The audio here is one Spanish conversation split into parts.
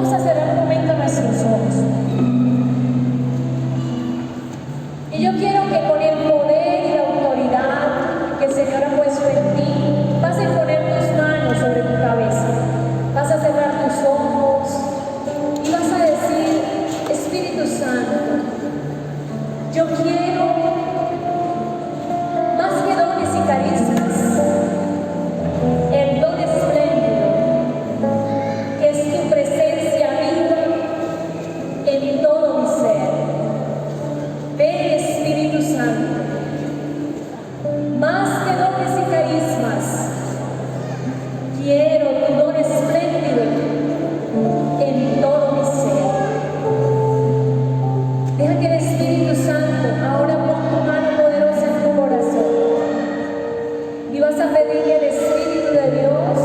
Vamos a cerrar un momento nuestros ojos. Y yo quiero que con el poder y la autoridad que el Señor ha puesto en ti, vas a imponer tus manos sobre tu cabeza. Vas a cerrar tus ojos y vas a decir: Espíritu Santo, yo quiero más que dones y carismas, el don espléndido, que es tu presencia viva en todo mi ser. Ven, Espíritu Santo, más que dones y carismas, quiero tu don espléndido en todo mi ser. Deja que el Espíritu Santo ahora ponga tu mano poderosa en tu corazón y vas a pedirle al Espíritu de Dios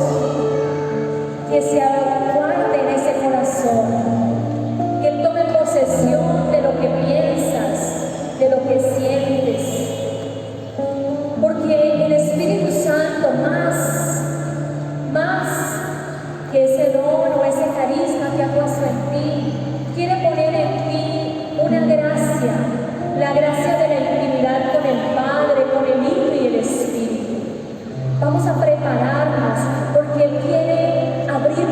que se aguarde en ese corazón, que Él tome posesión de lo que piensas, de lo que sientes, porque el Espíritu Santo más que ese don o ese carisma que ha puesto en ti, quiere poner en ti una gracia, la gracia de la intimidad con el Padre, con el Hijo y el Espíritu. Vamos a prepararnos porque Él quiere abrir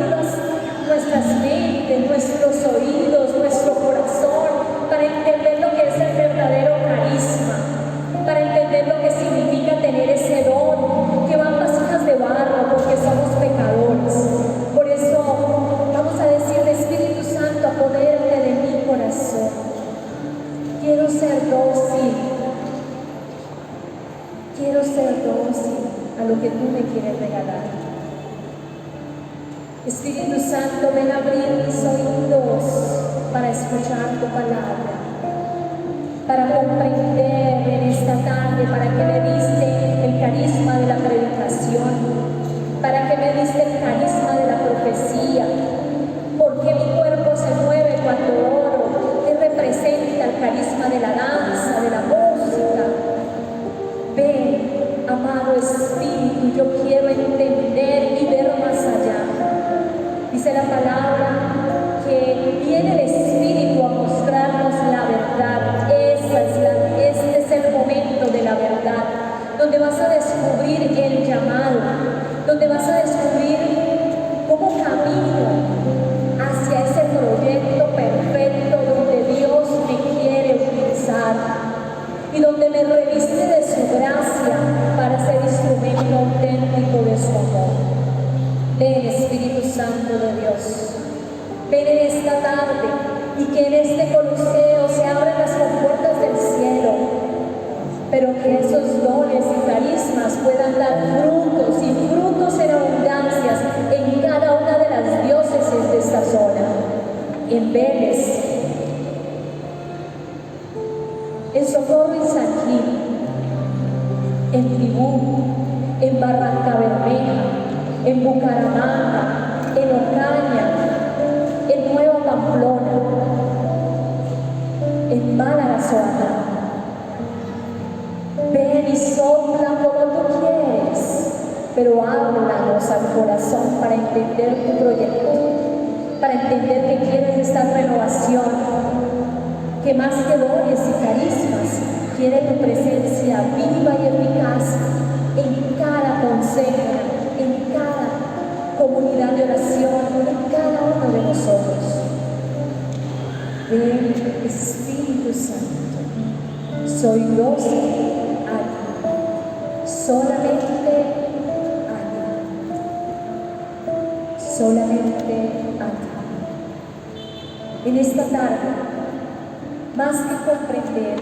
nuestras mentes, nuestros oídos, nuestro corazón, para entender lo que es el verdadero carisma, para entender lo que significa tener ese don, que van vasijas de barro porque somos pecadores. Por eso vamos a decirle: Espíritu Santo, apodérate de mi corazón. Quiero ser dócil. Quiero ser dócil a lo que tú me quieres regalar. Espíritu Santo, ven a abrir mis oídos para escuchar tu palabra, para comprender en esta tarde, para que me diste el carisma de la predicación, para que me diste el carisma de la profecía, porque mi cuerpo se mueve cuando oro, que representa el carisma de la danza, de la música. Ven, amado Espíritu, yo quiero entender y ver más allá. Dice la palabra que viene el Espíritu a mostrarnos la verdad. Este es el momento de la verdad, donde vas a descubrir el llamado, donde vas a descubrir cómo camino hacia ese proyecto perfecto donde Dios me quiere utilizar y donde me reviste de su gracia para ser instrumento auténtico de su amor. Ven, Espíritu Santo de Dios, ven en esta tarde y que en este coliseo se abran las compuertas del cielo, pero que esos dones y carismas puedan dar frutos y frutos en abundancias en cada una de las diócesis de esta zona, en Vélez, en Socorro y San Gil, en Tibú, en Barranca Bermeja, en Bucaramanga, en Ocaña, en Nueva Pamplona, en Málaga, Soaná. Ven y sopla como tú quieres, pero háblanos al corazón para entender tu proyecto, para entender que quieres esta renovación, que más que dones y carismas, quiere tu presencia viva y eficaz en cada consejo, en cada comunidad de oración, en cada uno de nosotros. Ven, Espíritu Santo, soy dócil a ti, solamente a ti, solamente a ti. En esta tarde, más que comprender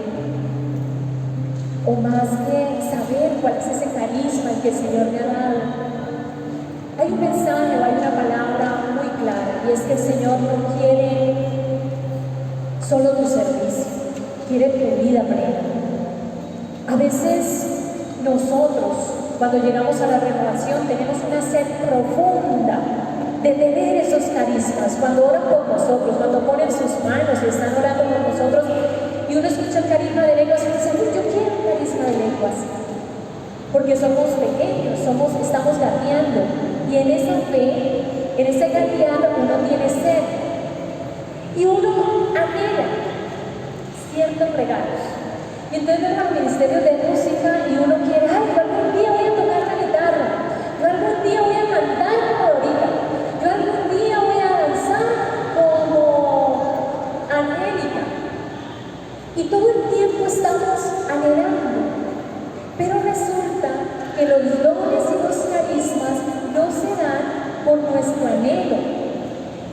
o más que saber cuál es ese carisma que el Señor me ha dado, hay un mensaje o hay una palabra muy clara, y es que el Señor no quiere solo tu servicio, quiere tu vida plena. A veces nosotros, cuando llegamos a la renovación, tenemos una sed profunda de tener esos carismas. Cuando oran por nosotros, cuando ponen sus manos y están orando por nosotros, y uno escucha el carisma de lenguas y dice: yo quiero un carisma de lenguas, porque somos pequeños, estamos gateando, y en esa fe, en ese gatear uno tiene sed, Y uno anhela ciertos regalos. Y entonces vamos al ministerio de música y uno quiere, ay, yo algún día voy a tocar la guitarra, yo algún día voy a cantar como ahorita, yo algún día voy a danzar como Angélica. Y todo el tiempo estamos anhelando. Pero resulta que los dones y los carismas no se dan por nuestro anhelo,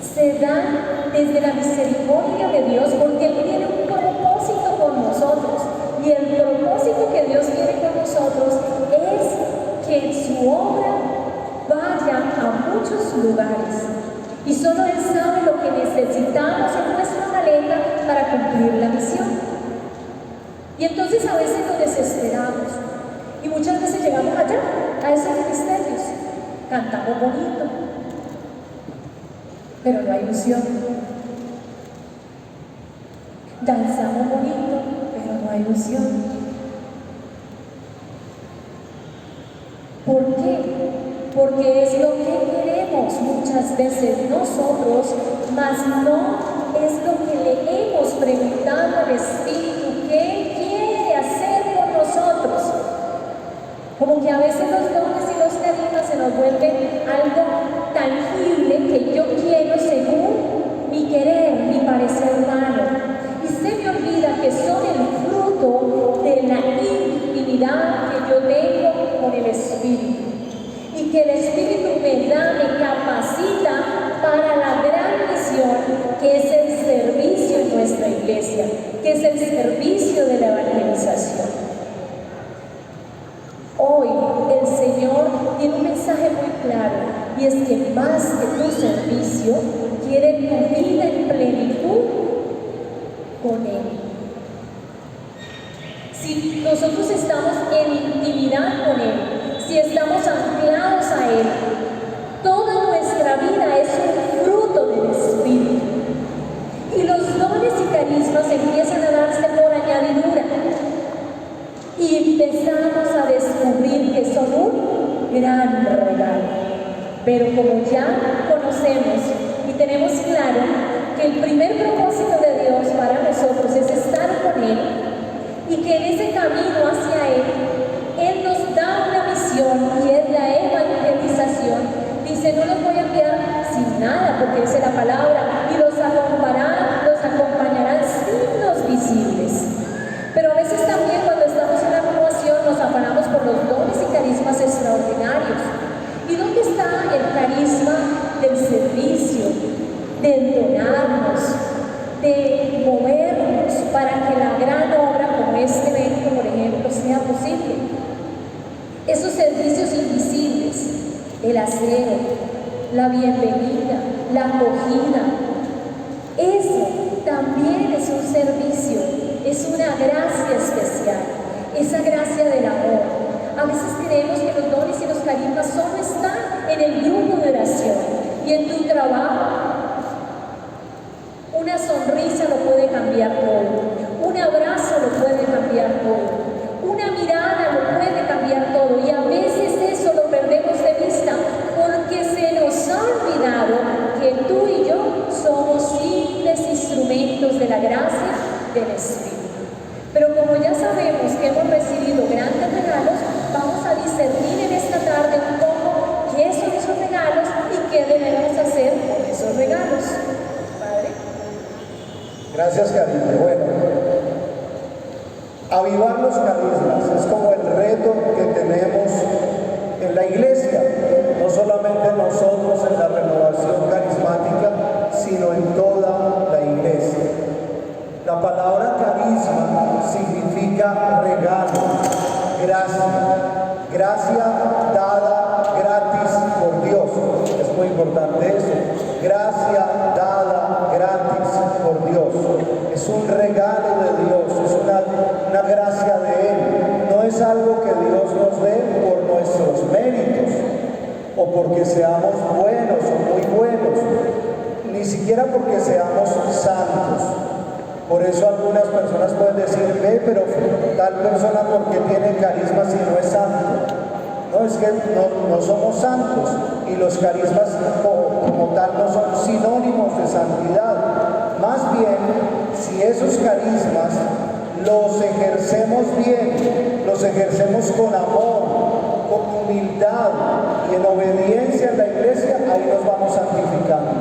se dan desde la misericordia de Dios, porque Él tiene un propósito con nosotros. Y el propósito que Dios tiene con nosotros es que en su obra vaya a muchos lugares. Y solo Él sabe lo que necesitamos en nuestra maleta para cumplir la misión. Y entonces a veces nos desesperamos. Y muchas veces llegamos allá, a esos ministerios. Cantamos bonito, pero no hay ilusión. Danzamos bonito, pero no hay ilusión. ¿Por qué? Porque es lo que queremos muchas veces nosotros, mas no es lo que le hemos preguntado al Espíritu que quiere hacer por nosotros. Como que a veces los dones y los carismas se nos vuelven algo tangible que yo quiero según mi querer, mi parecer humano. Y se me olvida que son el fruto de la intimidad que yo tengo con el Espíritu. Y que el Espíritu me da, me capacita para la gran misión que es el servicio en nuestra iglesia, que es el servicio de la evangelización. Hoy el Señor tiene un mensaje muy claro, y es que más que tu servicio, quiere tu vida en plenitud con Él. Si nosotros estamos en intimidad con Él, si estamos anclados a Él, toda nuestra vida es un fruto del Espíritu. Y los dones y carismas empiezan a darse por añadidura. Y empezamos a descubrir que son un gran regalo. Pero como ya conocemos y tenemos claro que el primer propósito de Dios para nosotros es estar con Él, y que en ese camino hacia Él nos da una misión, y es la evangelización. Dice, no los voy a enviar sin nada, porque dice la palabra, y los acompañarán signos visibles. Pero a veces también cuando estamos en la renovación nos afanamos por los dones y carismas extraordinarios. ¿Y dónde está el carisma del servicio, de donarnos, de movernos para que la gran obra como este evento, por ejemplo, sea posible? Esos servicios invisibles, el aseo, la bienvenida, la acogida, eso también es un servicio, es una gracia especial, esa gracia del amor. A veces creemos que los dones y los carismas solo están en el grupo de oración y en tu trabajo. Una sonrisa lo puede cambiar todo, un abrazo lo puede cambiar todo, una mirada lo puede cambiar todo, y a veces eso lo perdemos de vista porque se nos ha olvidado que tú y yo somos simples instrumentos de la gracia del Espíritu. Pero como ya sabemos que hemos recibido grandes regalos, vamos a discernir en esta tarde un poco qué son esos regalos y qué debemos hacer con esos regalos. Padre. Gracias, Karina. Bueno, avivar los carismas es como el reto que tenemos en la iglesia, no solamente nosotros en la renovación carismática, sino en toda la iglesia. La palabra carisma significa regalo, gracia dada gratis por Dios. Es muy importante eso. Gracia dada gratis por Dios. Es un regalo de Dios, es una gracia de Él. No es algo que Dios nos dé por nuestros méritos o porque seamos buenos o muy buenos, ni siquiera porque seamos santos. Por eso algunas personas pueden decir, ve, pero tal persona porque tiene carisma si no es santo. No, es que no somos santos y los carismas como tal no son sinónimos de santidad. Más bien, si esos carismas los ejercemos bien, los ejercemos con amor, con humildad y en obediencia en la iglesia, ahí nos vamos santificando.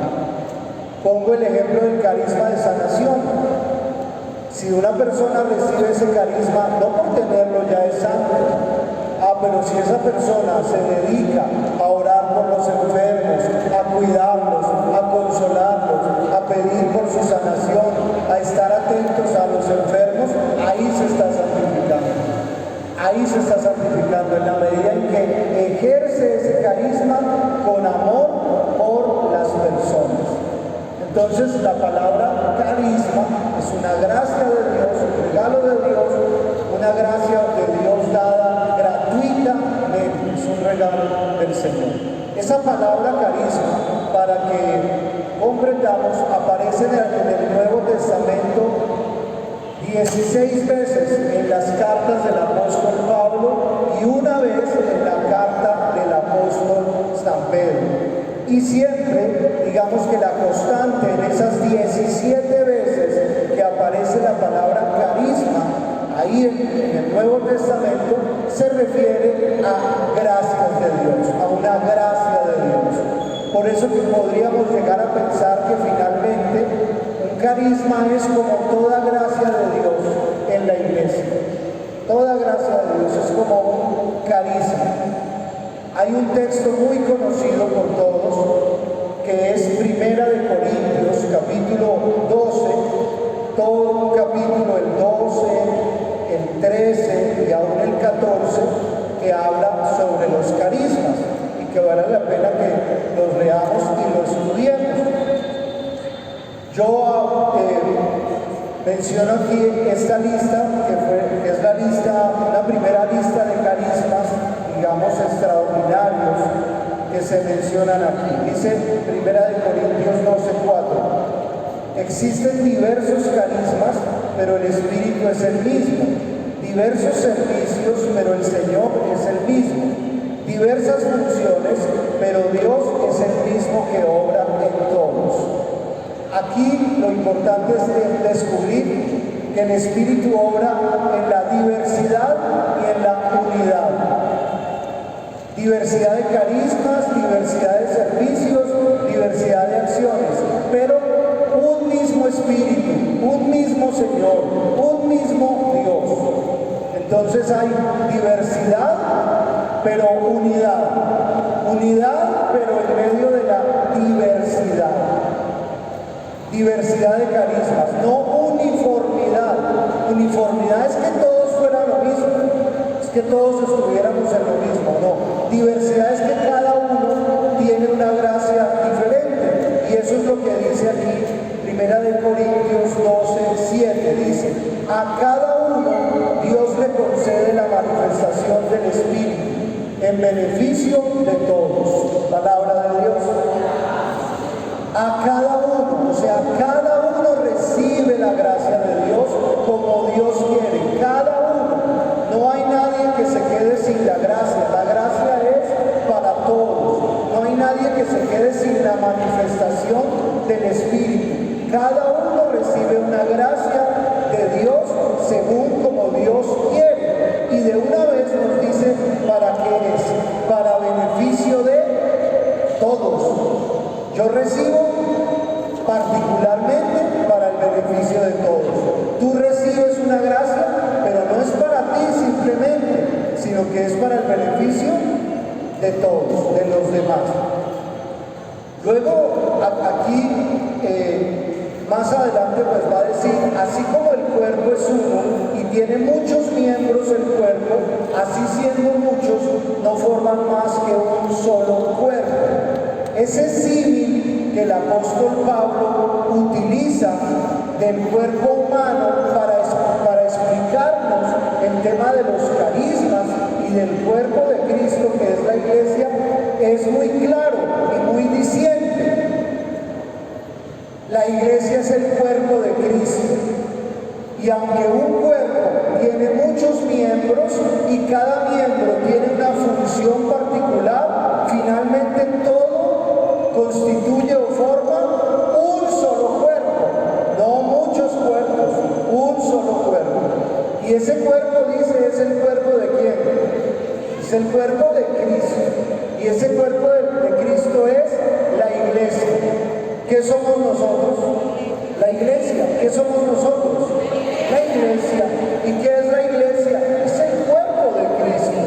Pongo el ejemplo del carisma de sanación. Si una persona recibe ese carisma, no por tenerlo ya es santo. Pero si esa persona se dedica a orar por los enfermos, a cuidarlos, a consolarlos, a pedir por su sanación, a estar atentos a los enfermos, ahí se está santificando. Ahí se está santificando en la medida en que ejerce ese carisma con amor por las personas. Entonces la palabra carisma es una gracia de Dios, un regalo de Dios, una gracia de Dios dada gratuitamente, es un regalo del Señor. Esa palabra carisma, para que comprendamos, aparece en el Nuevo Testamento 16 veces en las cartas del apóstol Pablo y una vez en la carta del apóstol San Pedro. Y siempre, digamos que la constante en esas 17 veces que aparece la palabra carisma, ahí en el Nuevo Testamento, se refiere a gracias de Dios, a una gracia de Dios. Por eso que podríamos llegar a pensar que finalmente un carisma es como toda gracia de Dios en la iglesia. Toda gracia de Dios es como un carisma. Hay un texto muy conocido por todos, que es Primera de Corintios, capítulo 12, todo un capítulo, el 12, el 13 y aún el 14, que habla sobre los carismas y que vale la pena que los leamos y los estudiemos. Yo menciono aquí esta lista, que es la lista, una primera lista de carismas, digamos, extraordinarios que se mencionan aquí. Dice Primera de Corintios 12:4. Existen diversos carismas, pero el Espíritu es el mismo. Diversos servicios, pero el Señor es el mismo. Diversas funciones, pero Dios es el mismo que obra en todos. Aquí lo importante es descubrir que el Espíritu obra en la diversidad y en la unidad. Diversidad de carismas, diversidad de servicios, diversidad de acciones, pero un mismo Espíritu, un mismo Señor, un mismo Dios. Entonces hay diversidad, pero unidad. Unidad, pero en medio de la diversidad. Diversidad de carismas, no uniformidad. Uniformidad es que todos fueran lo mismo, es que todos estuviéramos en lo mismo, no. Diversidad es que cada uno tiene una gracia diferente, y eso es lo que dice aquí, Primera de Corintios 12:7, dice: a cada uno Dios le concede la manifestación del Espíritu en beneficio de todos. Palabra de Dios. A cada uno, o sea, cada uno recibe la gracia de Dios como Dios quiere, cada uno. No hay nadie que se quede sin la gracia es para todos. No hay nadie que se quede sin la manifestación del Espíritu. Cada uno recibe una gracia de Dios según como Dios quiere. Y de una vez nos dice para qué es, para beneficio de todos. Yo recibo particularmente para el beneficio de todos. Tú recibes una gracia, pero no es para ti simplemente, sino que es para el beneficio de todos, de los demás. Luego, aquí, más adelante, pues va a decir, así como el cuerpo es uno y tiene muchos miembros el cuerpo, así siendo muchos, no forman más que un solo cuerpo. Ese símil que el apóstol Pablo utiliza del cuerpo humano para explicarnos el tema de los carismas y del cuerpo de Cristo, que es la iglesia, es muy claro y muy diciente. La iglesia es el cuerpo de Cristo, y aunque un cuerpo tiene muchos muchos miembros y cada miembro tiene una función particular, finalmente todo constituye o forma un solo cuerpo, no muchos cuerpos, un solo cuerpo. Y ese cuerpo, dice, es el cuerpo de ¿quién? Es el cuerpo de Cristo. Y ese cuerpo de Cristo es la iglesia. ¿Qué somos nosotros? La iglesia. ¿Qué somos nosotros? La iglesia. ¿Y qué es la iglesia? Es el cuerpo de Cristo.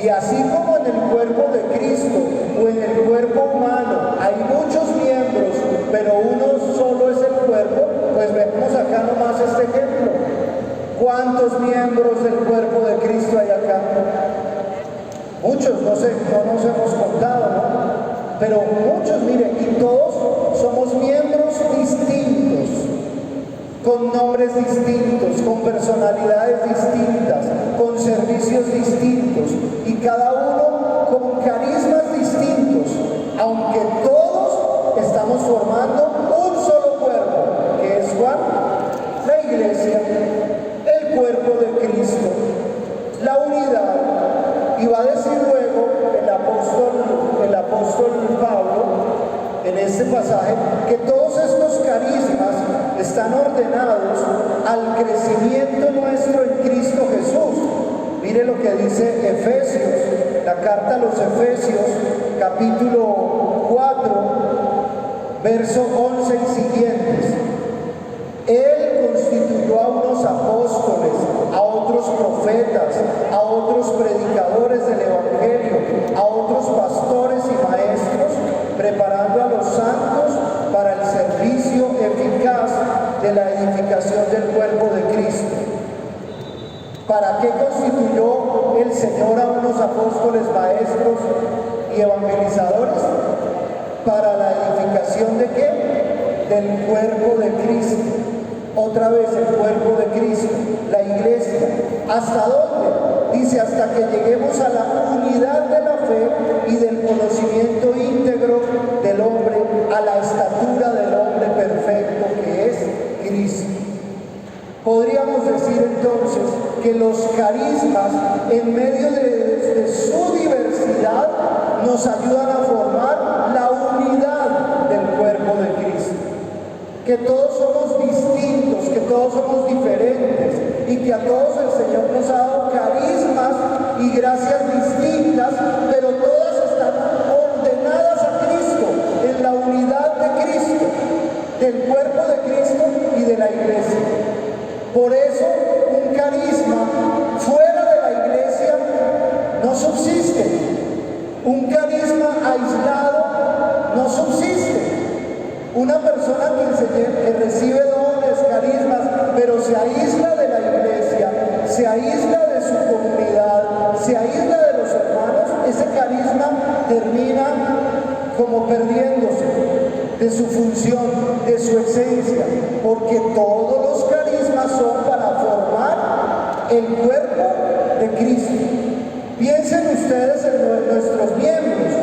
Y así como en el cuerpo de Cristo o en el cuerpo humano hay muchos miembros, pero uno solo es el cuerpo, pues vemos acá nomás este ejemplo. ¿Cuántos miembros del cuerpo de Cristo hay acá? Muchos, no sé, no nos hemos contado, ¿no? Pero muchos, mire, y todos somos miembros distintos, con nombres distintos, con personalidades distintas, con servicios distintos, y cada uno con carismas distintos, aunque todos estamos formando un solo cuerpo, que es ¿cuál? La iglesia, el cuerpo de Cristo, la unidad. Y va a decir luego el apóstol Pablo en este pasaje que todos estos carismas están ordenados al crecimiento nuestro en Cristo Jesús. Mire lo que dice Efesios, la carta a los Efesios, capítulo 4, verso 11 y siguientes. Él constituyó a unos apóstoles, a otros profetas, a otros predicadores del Evangelio, a otros pastores y maestros, preparando a los santos para el servicio eficaz de la edificación del cuerpo de Cristo. ¿Para qué constituyó el Señor a unos apóstoles, maestros y evangelizadores? ¿Para la edificación de qué? Del cuerpo de Cristo. Otra vez el cuerpo de Cristo, la iglesia. ¿Hasta dónde? Dice, hasta que lleguemos a la unidad de la fe y del conocimiento íntegro del hombre, a la estatura del hombre perfecto que es Cristo. Podríamos decir entonces que los carismas, en medio de su diversidad, nos ayudan a formar la unidad del cuerpo de Cristo. Que todos somos distintos, que todos somos diferentes y que a todos el Señor nos ha dado carismas y gracias distintas, pero todas están ordenadas a Cristo, en la unidad de Cristo, del cuerpo de Cristo y de la iglesia. Por eso un carisma fuera de la iglesia no subsiste. Un carisma aislado no subsiste. Una persona que recibe dones, carismas, pero se aísla de la iglesia, se aísla de su comunidad, se aísla de los hermanos, ese carisma termina como perdiéndose de su función, de su esencia, porque todos los carismas son para formar el cuerpo de Cristo. Piensen ustedes en nuestros miembros.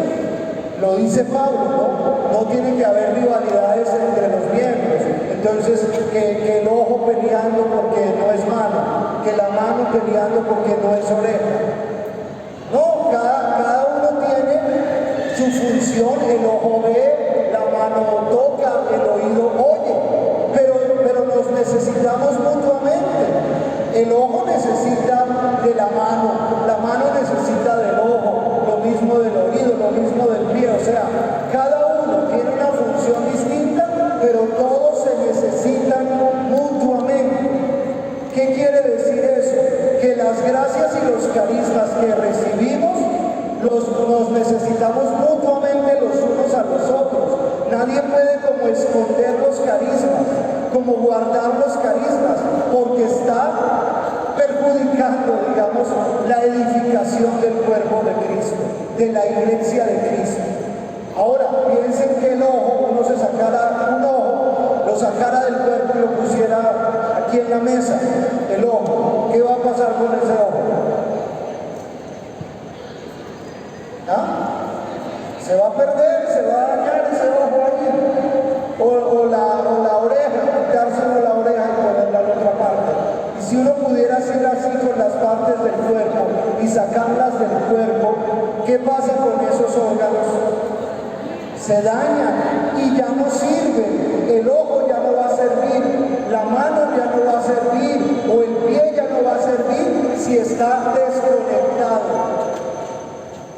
Lo dice Pablo, ¿no? No tiene que haber rivalidades entre los miembros. Entonces, que el ojo peleando porque no es mano, que la mano peleando porque no es oreja. No, cada uno tiene su función. El ojo ve, la mano toca, el oído oye, pero nos necesitamos mutuamente. El ojo necesita de la mano necesita del ojo, lo mismo del oído, lo mismo del pie. O sea, cada uno tiene una función distinta, pero todos se necesitan mutuamente. ¿Qué quiere decir eso? Que las gracias y los carismas que recibimos nos necesitamos mutuamente los unos a los otros. Nadie puede como esconder los carismas, como guardar los carismas, porque está perjudicando, digamos, la edificación del cuerpo de Cristo, de la iglesia de Cristo. Ahora, piensen que el ojo, uno se sacara un ojo, lo sacara del cuerpo y lo pusiera aquí en la mesa, el ojo. ¿Qué va a pasar con ese ojo? ¿Ah? Se va a perder, se va a dañar ese ojo ahí. O la oreja, quitárselo la oreja y ponerla en otra parte. Y si uno pudiera hacer así con las partes dañan y ya no sirven. El ojo ya no va a servir, la mano ya no va a servir, o el pie ya no va a servir si está desconectado.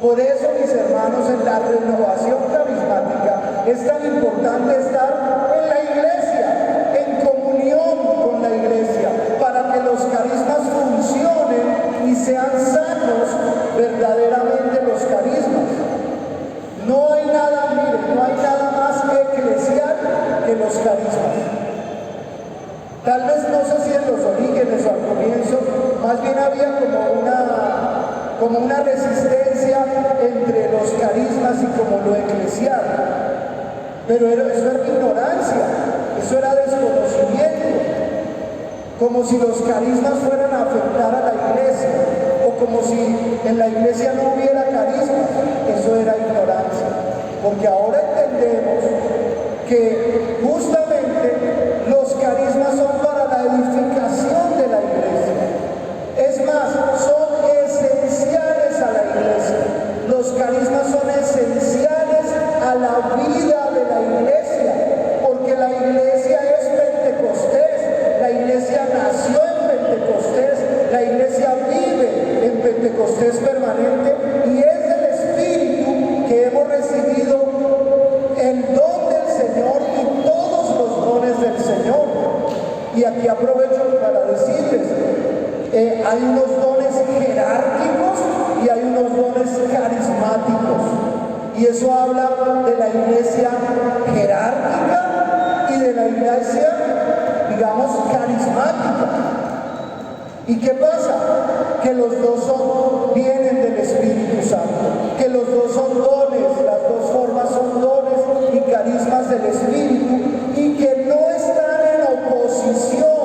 Por eso, mis hermanos, en la renovación carismática es tan importante estar en la iglesia, en comunión con la iglesia, para que los carismas funcionen y sean sanos verdaderamente los carismas. No hay nada, miren, no hay nada más eclesial que los carismas. Tal vez, no sé si en los orígenes o al comienzo, más bien había como una resistencia entre los carismas y como lo eclesial. Pero eso era ignorancia, eso era desconocimiento. Como si los carismas fueran a afectar a la iglesia, o como si en la iglesia no hubiera carismas. Eso era ignorancia. Porque ahora entendemos que justamente los carismas son para la edificación de la iglesia. Es más, son esenciales a la iglesia. Los carismas son esenciales a la vida de la iglesia, porque la iglesia es Pentecostés, la iglesia nació en Pentecostés, la iglesia vive en Pentecostés permanente, y es del Espíritu que hemos recibido el don del Señor y todos los dones del Señor. Y aquí aprovecho para decirles, hay unos dones jerárquicos y hay unos dones carismáticos, y eso habla de la iglesia jerárquica y de la iglesia, digamos, carismática. ¿Y qué pasa? Que los dos vienen del Espíritu Santo, que los dos son dones, las dos formas son dones y carismas del Espíritu, y que no están en oposición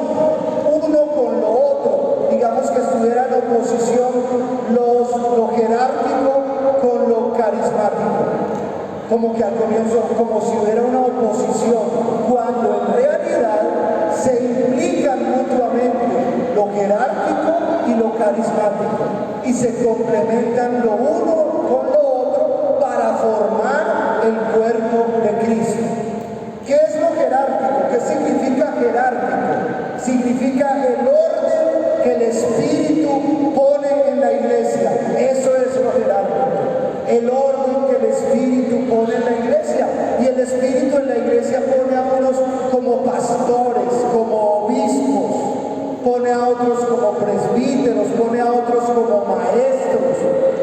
uno con lo otro. Digamos que estuviera en oposición lo jerárquico con lo carismático, como que al comienzo, como si hubiera una oposición, cuando en realidad se implican mutuamente lo jerárquico y lo carismático, y se complementan lo uno con lo otro para formar el cuerpo de Cristo. ¿Qué es lo jerárquico? ¿Qué significa jerárquico? Significa el orden que el Espíritu pone en la iglesia. Eso es lo jerárquico. El orden que el Espíritu pone en la iglesia. Y el Espíritu en la iglesia pone a unos como pastores, como obispos, pone a otros como presbíteros, pone a otros como maestros.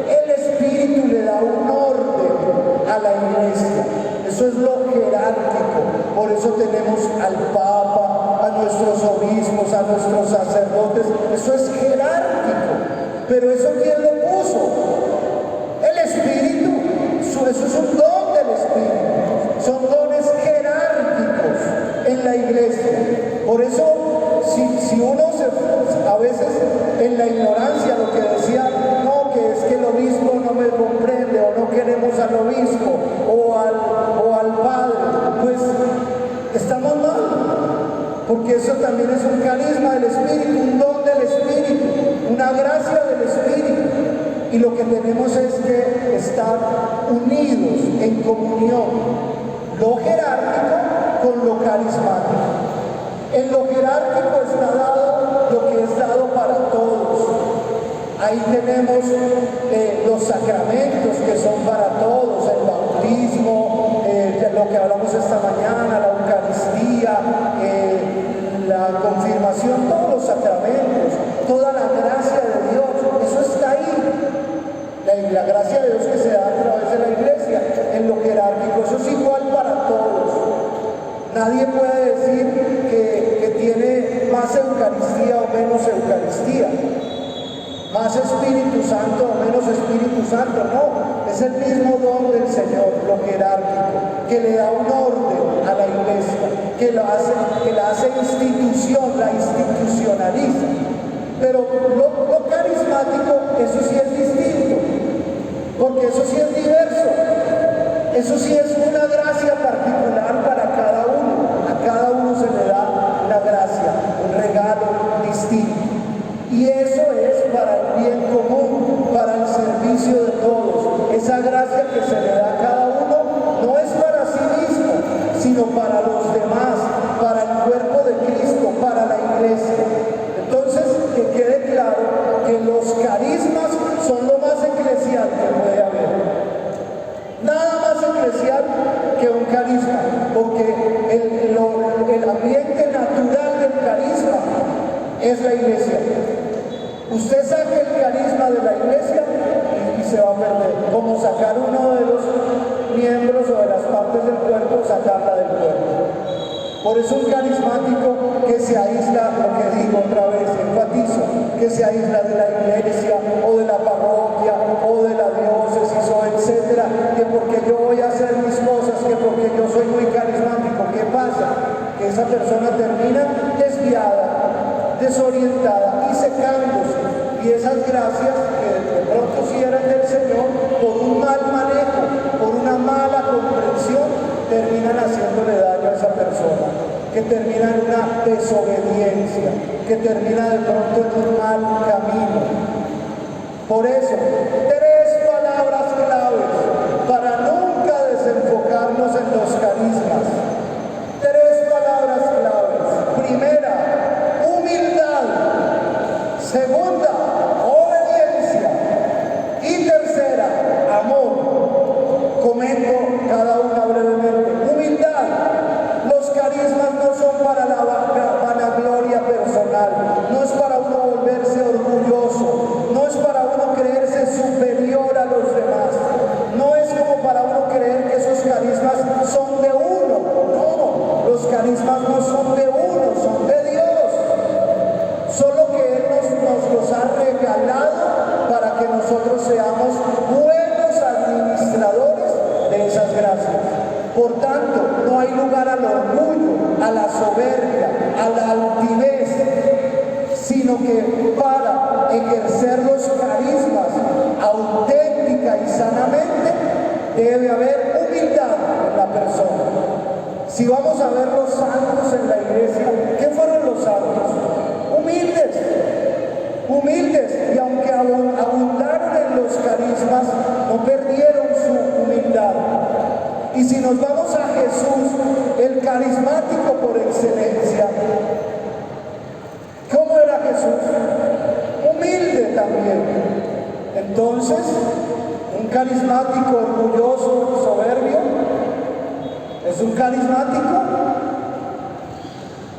El Espíritu le da un orden a la iglesia. Eso es lo jerárquico. Por eso tenemos al Papa, a nuestros obispos, a nuestros sacerdotes. Eso es jerárquico. Pero ¿eso quién lo puso? El Espíritu. Eso es un don del Espíritu. Son dones jerárquicos en la iglesia. Por eso, si uno a veces en la ignorancia, lo que decía, no, que es que el obispo no me comprende, o no queremos al obispo o al padre, pues estamos mal, porque eso también es un carisma del Espíritu, un don del Espíritu, una gracia del Espíritu. Y lo que tenemos es que estar unidos en comunión, lo jerárquico con lo carismático. En lo jerárquico está dado lo que es dado para todos. Ahí tenemos los sacramentos que son para todos, el bautismo, lo que hablamos esta mañana, la Eucaristía, la confirmación, todos los sacramentos, toda la gracia de Dios, eso está ahí. La gracia de Dios que se da a través de la iglesia, en lo jerárquico, eso es igual para todos. Nadie puede decir que tiene más Eucaristía o menos Eucaristía, más Espíritu Santo o menos Espíritu Santo. No, es el mismo don del Señor, lo jerárquico, que le da un orden a la iglesia, que la hace institución, la institucionaliza. Pero lo carismático, eso sí es distinto, porque eso sí es diverso. Eso sí es una gracia particular para cada uno. A cada uno se le da una gracia, un regalo distinto. Y eso es para el bien común, para el servicio de todos. Esa gracia que se le da a cada uno no es para sí mismo, porque el ambiente natural del carisma es la iglesia. Usted saca el carisma de la iglesia y se va a perder, como sacar uno de los miembros o de las partes del cuerpo, sacarla del cuerpo. Por eso un carismático que se aísla, lo que digo otra vez, enfatizo, que se aísla de la iglesia o de la parroquia o de la diócesis o etcétera, que porque yo voy a hacer mis cosas, que porque yo soy muy carismático, ¿qué pasa? Que esa persona termina desviada, desorientada y secándose. Y esas gracias que de pronto sí eran del Señor, por un mal manejo, por una mala comprensión, terminan haciéndole daño a esa persona, que termina en una desobediencia, que termina de pronto en un mal camino. Por eso, 3 palabras claves para nunca desenfocarnos en los carismas. 3 palabras claves. Primera, humildad. Segunda, obediencia. Y tercera, amor. Comento cada una brevemente. Humildad. Los carismas no son para la vanagloria personal, no es para uno volverse orgulloso, no es para uno creerse superior a los demás, no es como para uno creer que esos carismas son de uno. No, los carismas no son de uno, son de Dios. Solo que Él nos los ha regalado para que nosotros seamos buenos administradores de esas gracias. Por tanto, no hay lugar al orgullo, a la soberbia, a la altivez, sino que para ejercer los carismas auténtica y sanamente debe haber humildad en la persona. Si vamos a ver los santos en la iglesia, ¿qué fueron los santos? Humildes, humildes, y aunque abundaron en los carismas, no perdieron su humildad. Y si nos vamos a Jesús, el carismático por excelencia, ¿cómo era Jesús? Humilde también. Entonces, un carismático orgulloso, soberbio, ¿es un carismático?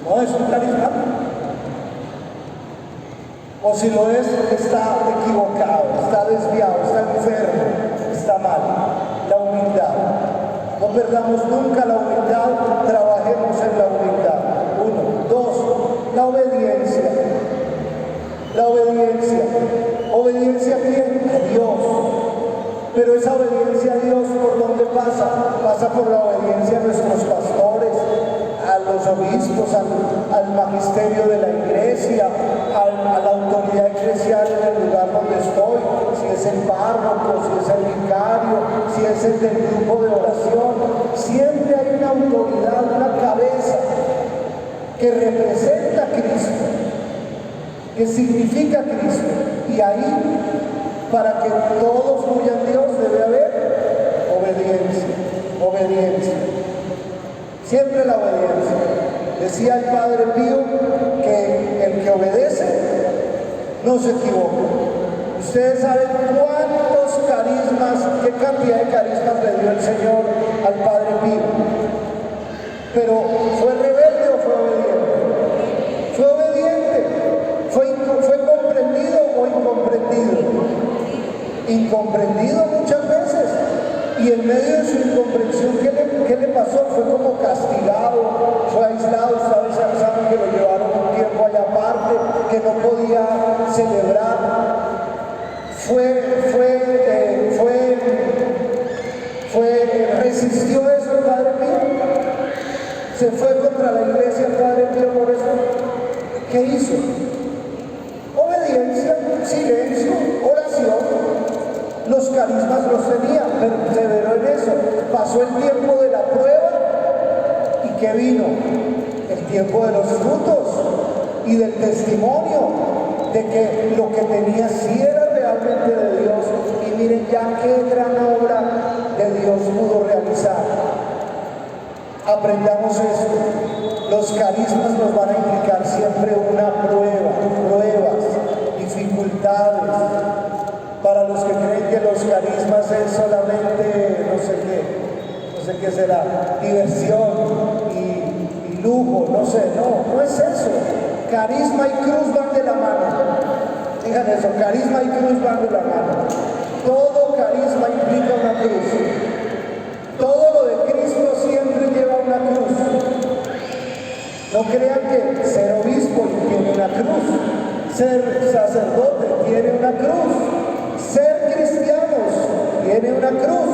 No es un carismático. O si lo es, está equivocado, está desviado, está enfermo, está mal. La humildad. No perdamos nunca la humildad, trabajemos en la humildad. 1, 2, la obediencia. La obediencia. ¿Obediencia a quién? A Dios. Pero esa obediencia a Dios, ¿por dónde pasa? Pasa por la obediencia a nuestros pastores, a los obispos, al magisterio de la iglesia, a la autoridad eclesial en el lugar donde estoy, si es el párroco, si es el vicario, si es el del grupo de oración. Siempre hay una autoridad, una cabeza que representa a Cristo, que significa a Cristo. Y ahí, para que todo fluya en Dios, debe haber obediencia, obediencia. Siempre la obediencia. Decía el Padre Pío que el que obedece no se equivoca. Ustedes saben cuántos carismas, qué cantidad de carismas le dio el Señor al Padre Pío. Pero ¿fue rebelde o fue obediente? Fue obediente. ¿Fue comprendido o incomprendido? Incomprendido muchas veces. Y en medio de su incomprensión, ¿qué le pasó? Fue como castigado, fue aislado. Ustedes saben que lo llevaron un tiempo allá aparte, que no podía celebrar. Resistió eso el Padre Pío. Se fue contra la iglesia el Padre Pío por eso. ¿Qué hizo? Obediencia, silencio, oración. Los carismas los tenía, perseveró en eso. Pasó el tiempo de la prueba y ¿qué vino? El tiempo de los frutos y del testimonio de que lo que tenía sí era realmente de Dios. Y miren ya qué gran obra de Dios pudo realizar. Aprendamos esto. Los carismas nos van a implicar siempre una prueba, pruebas, dificultades. Para los que creen que los carismas es solamente no sé qué, no sé qué será, diversión y lujo, no sé, no es eso. Carisma y cruz van de la mano. Digan eso, carisma y cruz van de la mano. Todo carisma implica una cruz. Todo lo de Cristo siempre lleva una cruz. No crean que ser obispo tiene una cruz, ser sacerdote tiene una cruz, ser cristianos tiene una cruz.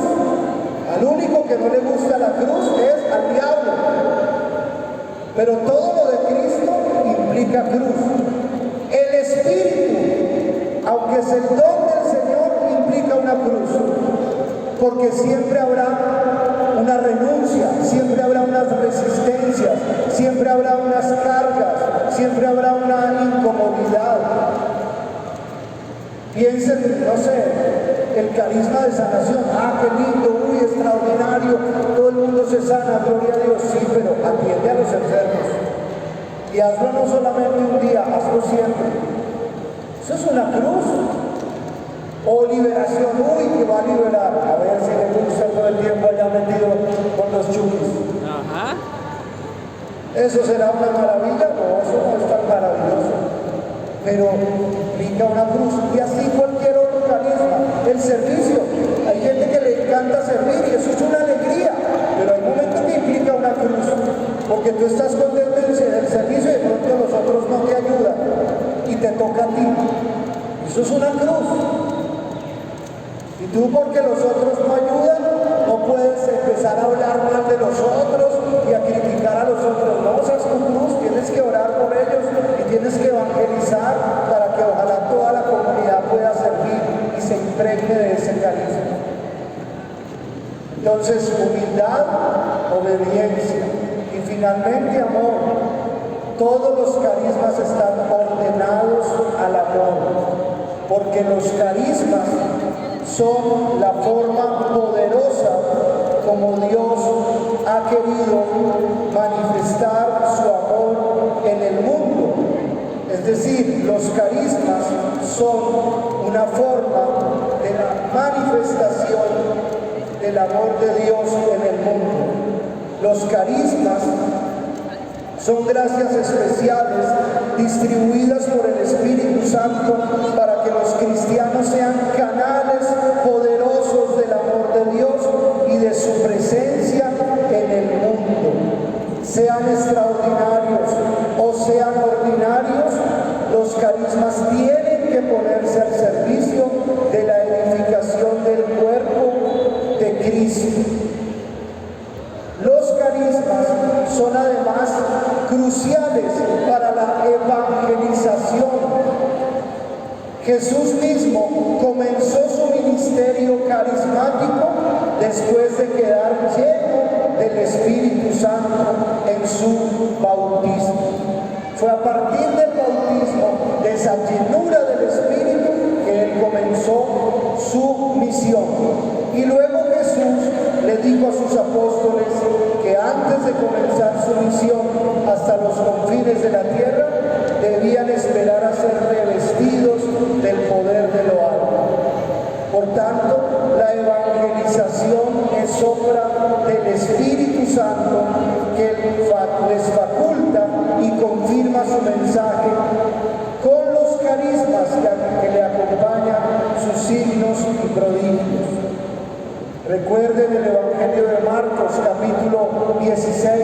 Al único que no le gusta la cruz es al diablo. Pero todo lo de Cristo implica cruz. El Espíritu, aunque es el don del Señor, implica una cruz. Porque siempre habrá una renuncia, siempre habrá unas resistencias, siempre habrá unas cargas, siempre habrá una incomodidad. Piensen, no sé, el carisma de sanación. Ah, qué lindo, uy, extraordinario, todo el mundo se sana, gloria a Dios. Sí, pero atiende a los enfermos. Y hazlo no solamente un día, hazlo siempre. Eso es una cruz. O liberación, uy, que va a liberar. A ver si le gusta todo el tiempo allá metido con los chukis. Ajá. ¿Eso será una maravilla? No, eso no es tan maravilloso. Pero implica una cruz. Y así cualquier otro carisma. El servicio. Hay gente que le encanta servir y eso es una alegría. Pero hay momentos que implica una cruz. Porque tú estás contento del servicio y de pronto los otros no te ayudan. Y te toca a ti. Eso es una cruz. Y tú, porque los otros no ayudan, no puedes empezar a hablar mal de los otros y a criticar a los otros. No, esa es tu cruz, tienes que orar por ellos y tienes que evangelizar para que ojalá toda la comunidad pueda servir y se impregne de ese carisma. Entonces, humildad, obediencia y finalmente amor. Todos los carismas están ordenados al amor, porque los carismas son la forma poderosa como Dios ha querido manifestar su amor en el mundo. Es decir, los carismas son una forma de la manifestación del amor de Dios en el mundo. Los carismas son gracias especiales distribuidas por el Espíritu Santo para que los cristianos sean canales poderosos del amor de Dios y de su presencia en el mundo. Sean extraordinarios o sean ordinarios, los carismas tienen que ponerse al servicio de la edificación del cuerpo de Cristo. Los carismas son además cruciales para la evangelización. Jesús mismo comenzó su ministerio carismático después de quedar lleno del Espíritu Santo en su bautismo. Fue a partir del bautismo, de esa llenura del Espíritu, que él comenzó su misión. Y luego Jesús le dijo a sus apóstoles que antes de comenzar su misión hasta los confines de la tierra, debían esperar a ser revestidos del poder de lo alto. Por tanto, la evangelización es obra del Espíritu Santo que les faculta y confirma su mensaje con los carismas que le acompañan, sus signos y prodigios. Recuerden el Evangelio de Marcos, capítulo 16,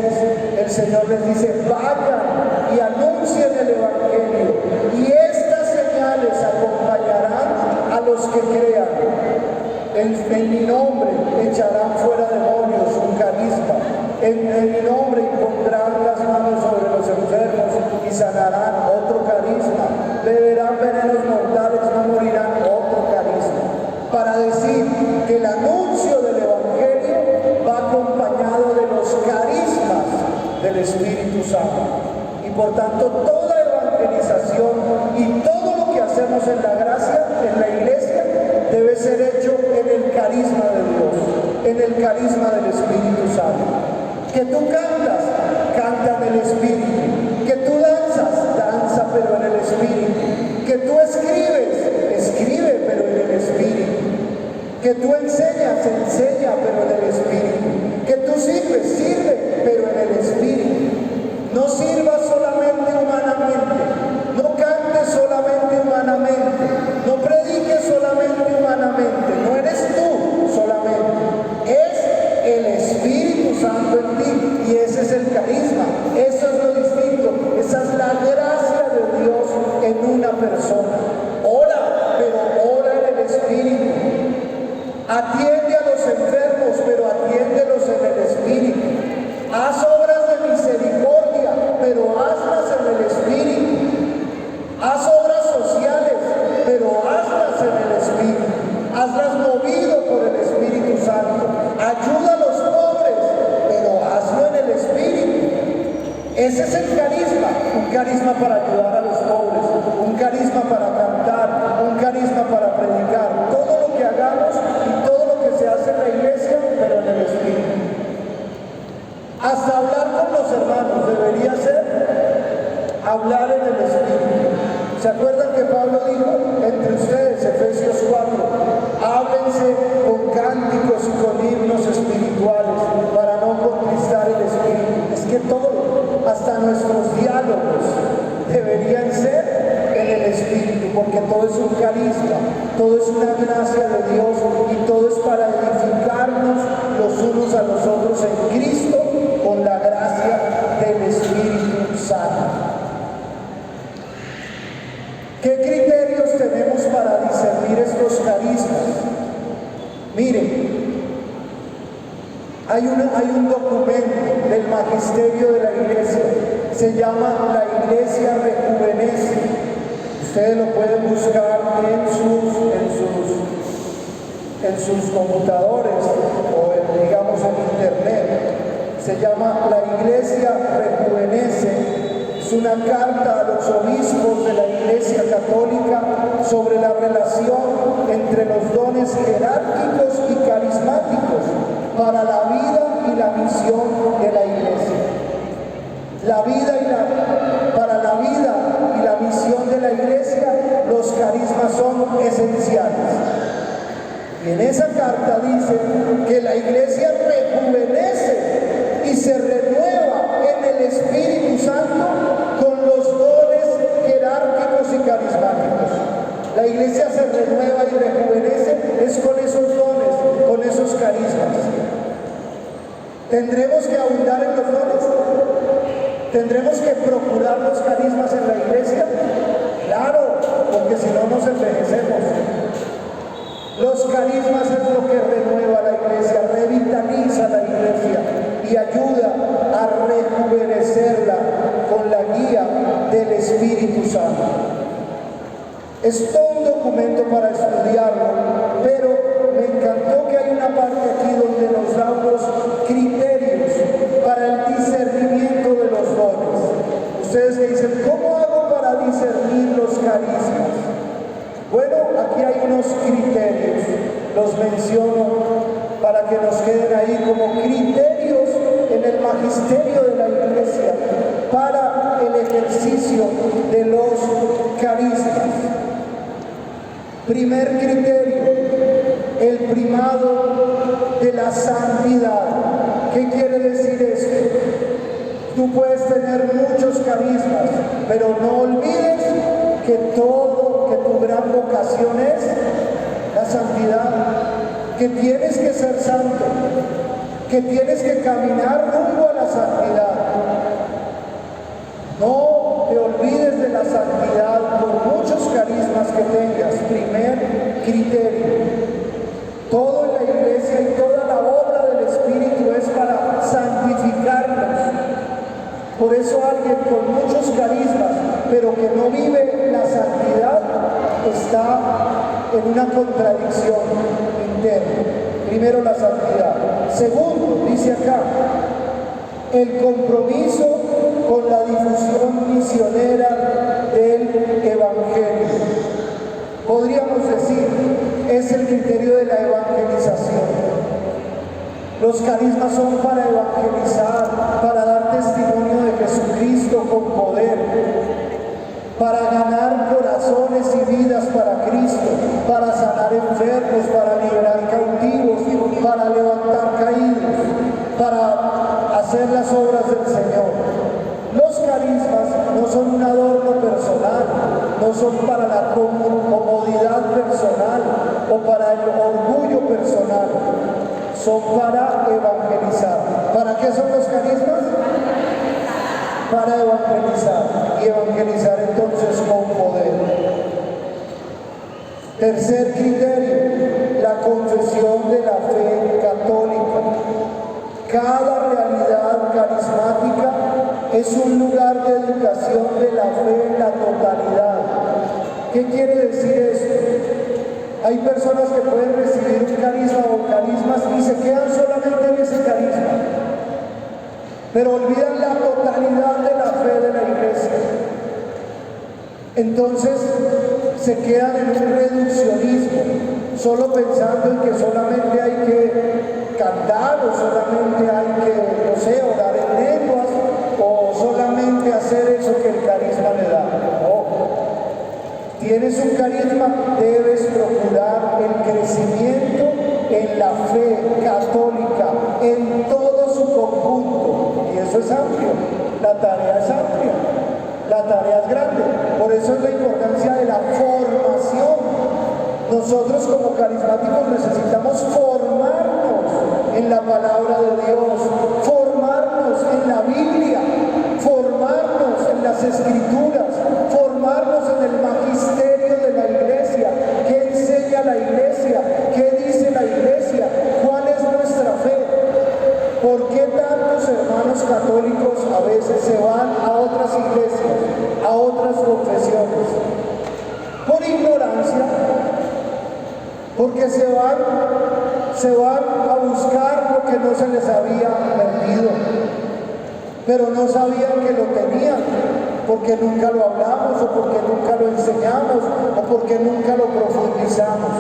el Señor les dice: vayan y anuncien el Evangelio, y estas señales acompañarán a los que crean. En mi nombre echarán fuera demonios, un carisma. En mi nombre impondrán las manos sobre los enfermos y sanarán, otro carisma. Beberán venenos mortales, no morirán, otro carisma. Para decir que el anuncio del Evangelio va acompañado de los carismas del Espíritu Santo. Y por tanto, toda evangelización y todo lo que hacemos en la gracia, en la iglesia, debe ser hecho en el carisma de Dios, en el carisma del Espíritu Santo. Que tú cantas, canta en el Espíritu. Que tú danzas, danza pero en el Espíritu. Que tú escribes, escribe pero en el Espíritu. Que tú enseñas, enseña pero en el Espíritu. Que Haz obras de misericordia, pero hazlas en el Espíritu. Haz obras sociales, pero hazlas en el Espíritu. Hazlas movido por el Espíritu Santo. Ayuda a los pobres, pero hazlo en el Espíritu. Ese es el carisma. Un carisma para ayudar a los pobres, un carisma para cantar, un carisma para predicar. Todo lo que hagamos y todo lo que se hace en la iglesia, pero en el Espíritu. Hasta hablar con los hermanos debería ser hablar en el Espíritu. ¿Se acuerdan que Pablo dijo entre ustedes, Efesios 4, háblense con cánticos y con himnos espirituales para no contristar el Espíritu? Es que todo, hasta nuestros diálogos deberían ser en el Espíritu, porque todo es un carisma, todo es una gracia de Dios y todo es para edificarnos los unos a los otros en Cristo con la gracia del Espíritu Santo. ¿Qué criterios tenemos para discernir estos carismas? Miren, hay un documento del magisterio de la iglesia, se llama La Iglesia Rejuvenece. Ustedes lo pueden buscar en sus computadores o digamos en internet. Se llama La Iglesia Rejuvenece. Es una carta a los obispos de la Iglesia Católica sobre la relación entre los dones jerárquicos y carismáticos para la vida y la misión de la Iglesia. Para la vida y la misión de la Iglesia, los carismas son esenciales. Y en esa carta dice que la Iglesia rejuvenece y se renueva en el Espíritu Santo con los dones jerárquicos y carismáticos. La iglesia se renueva y rejuvenece es con esos dones, con esos carismas. ¿Tendremos que abundar en los dones? ¿Tendremos que procurar los carismas en la iglesia? Claro, porque si no nos envejecemos. Los carismas es lo que renueva la iglesia, revitaliza la iglesia y ayuda a rejuvenecerla con la guía del Espíritu Santo. Es todo un documento para estudiarlo, pero me encantó que hay una parte aquí donde nos da unos criterios para el discernimiento de los dones. Ustedes me dicen, ¿cómo hago para discernir los carismas? Bueno, aquí hay unos criterios, los menciono para que nos queden ahí como criterios en el magisterio de la iglesia para el ejercicio de los carismas. Primer criterio, el primado de la santidad. ¿Qué quiere decir esto? Tú puedes tener muchos carismas, pero no olvides que tu gran vocación es la santidad, que tienes que ser santo, que tienes que caminar rumbo a la santidad. No te olvides de la santidad por muchos carismas que tengas. Primer criterio. Todo en la iglesia y toda la obra del Espíritu es para santificarnos. Por eso alguien con muchos carismas, pero que no vive la santidad, está en una contradicción interna. Primero, la santidad. Segundo, dice acá, el compromiso con la difusión misionera del Evangelio. Podríamos decir, es el criterio de la evangelización. Los carismas son para evangelizar, para dar testimonio de Jesucristo con poder, para ganar corazones y vidas para Cristo, para sanar enfermos, para liberar cautivos, para levantar caídos, para hacer las obras del Señor. Los carismas no son un adorno personal, no son para la comodidad personal o para el orgullo personal, son para evangelizar. ¿Para qué son los carismas? Para evangelizar, y evangelizar entonces con poder. Tercer criterio, la confesión de la fe católica. Cada realidad carismática es un lugar de educación de la fe en la totalidad. ¿Qué quiere decir esto? Hay personas que pueden recibir un carisma o carismas y se quedan solamente en ese carisma, pero olvidan la totalidad de la fe de la iglesia. Entonces se quedan en un reduccionismo, solo pensando en que solamente hay que cantar o solamente hay que, no sé, orar en lenguas o solamente hacer eso que el carisma le da. No. Tienes un carisma, debes procurar el crecimiento en la fe católica, en todo su conjunto. Y eso es amplio, la tarea es amplia, la tarea es grande. Por eso es la importancia de la formación. Nosotros como carismáticos necesitamos formarnos en la palabra de Dios, formarnos en la Biblia, formarnos en las Escrituras, formarnos en el magisterio de la iglesia. ¿Qué enseña la iglesia? ¿Qué dice la iglesia? ¿Cuál es nuestra fe? ¿Por qué tantos hermanos católicos a veces se van a otras iglesias, a otras confesiones? Por ignorancia, porque se van a buscar lo que no se les había perdido, pero no sabían que lo tenían, porque nunca lo hablamos, o porque nunca lo enseñamos, o porque nunca lo profundizamos.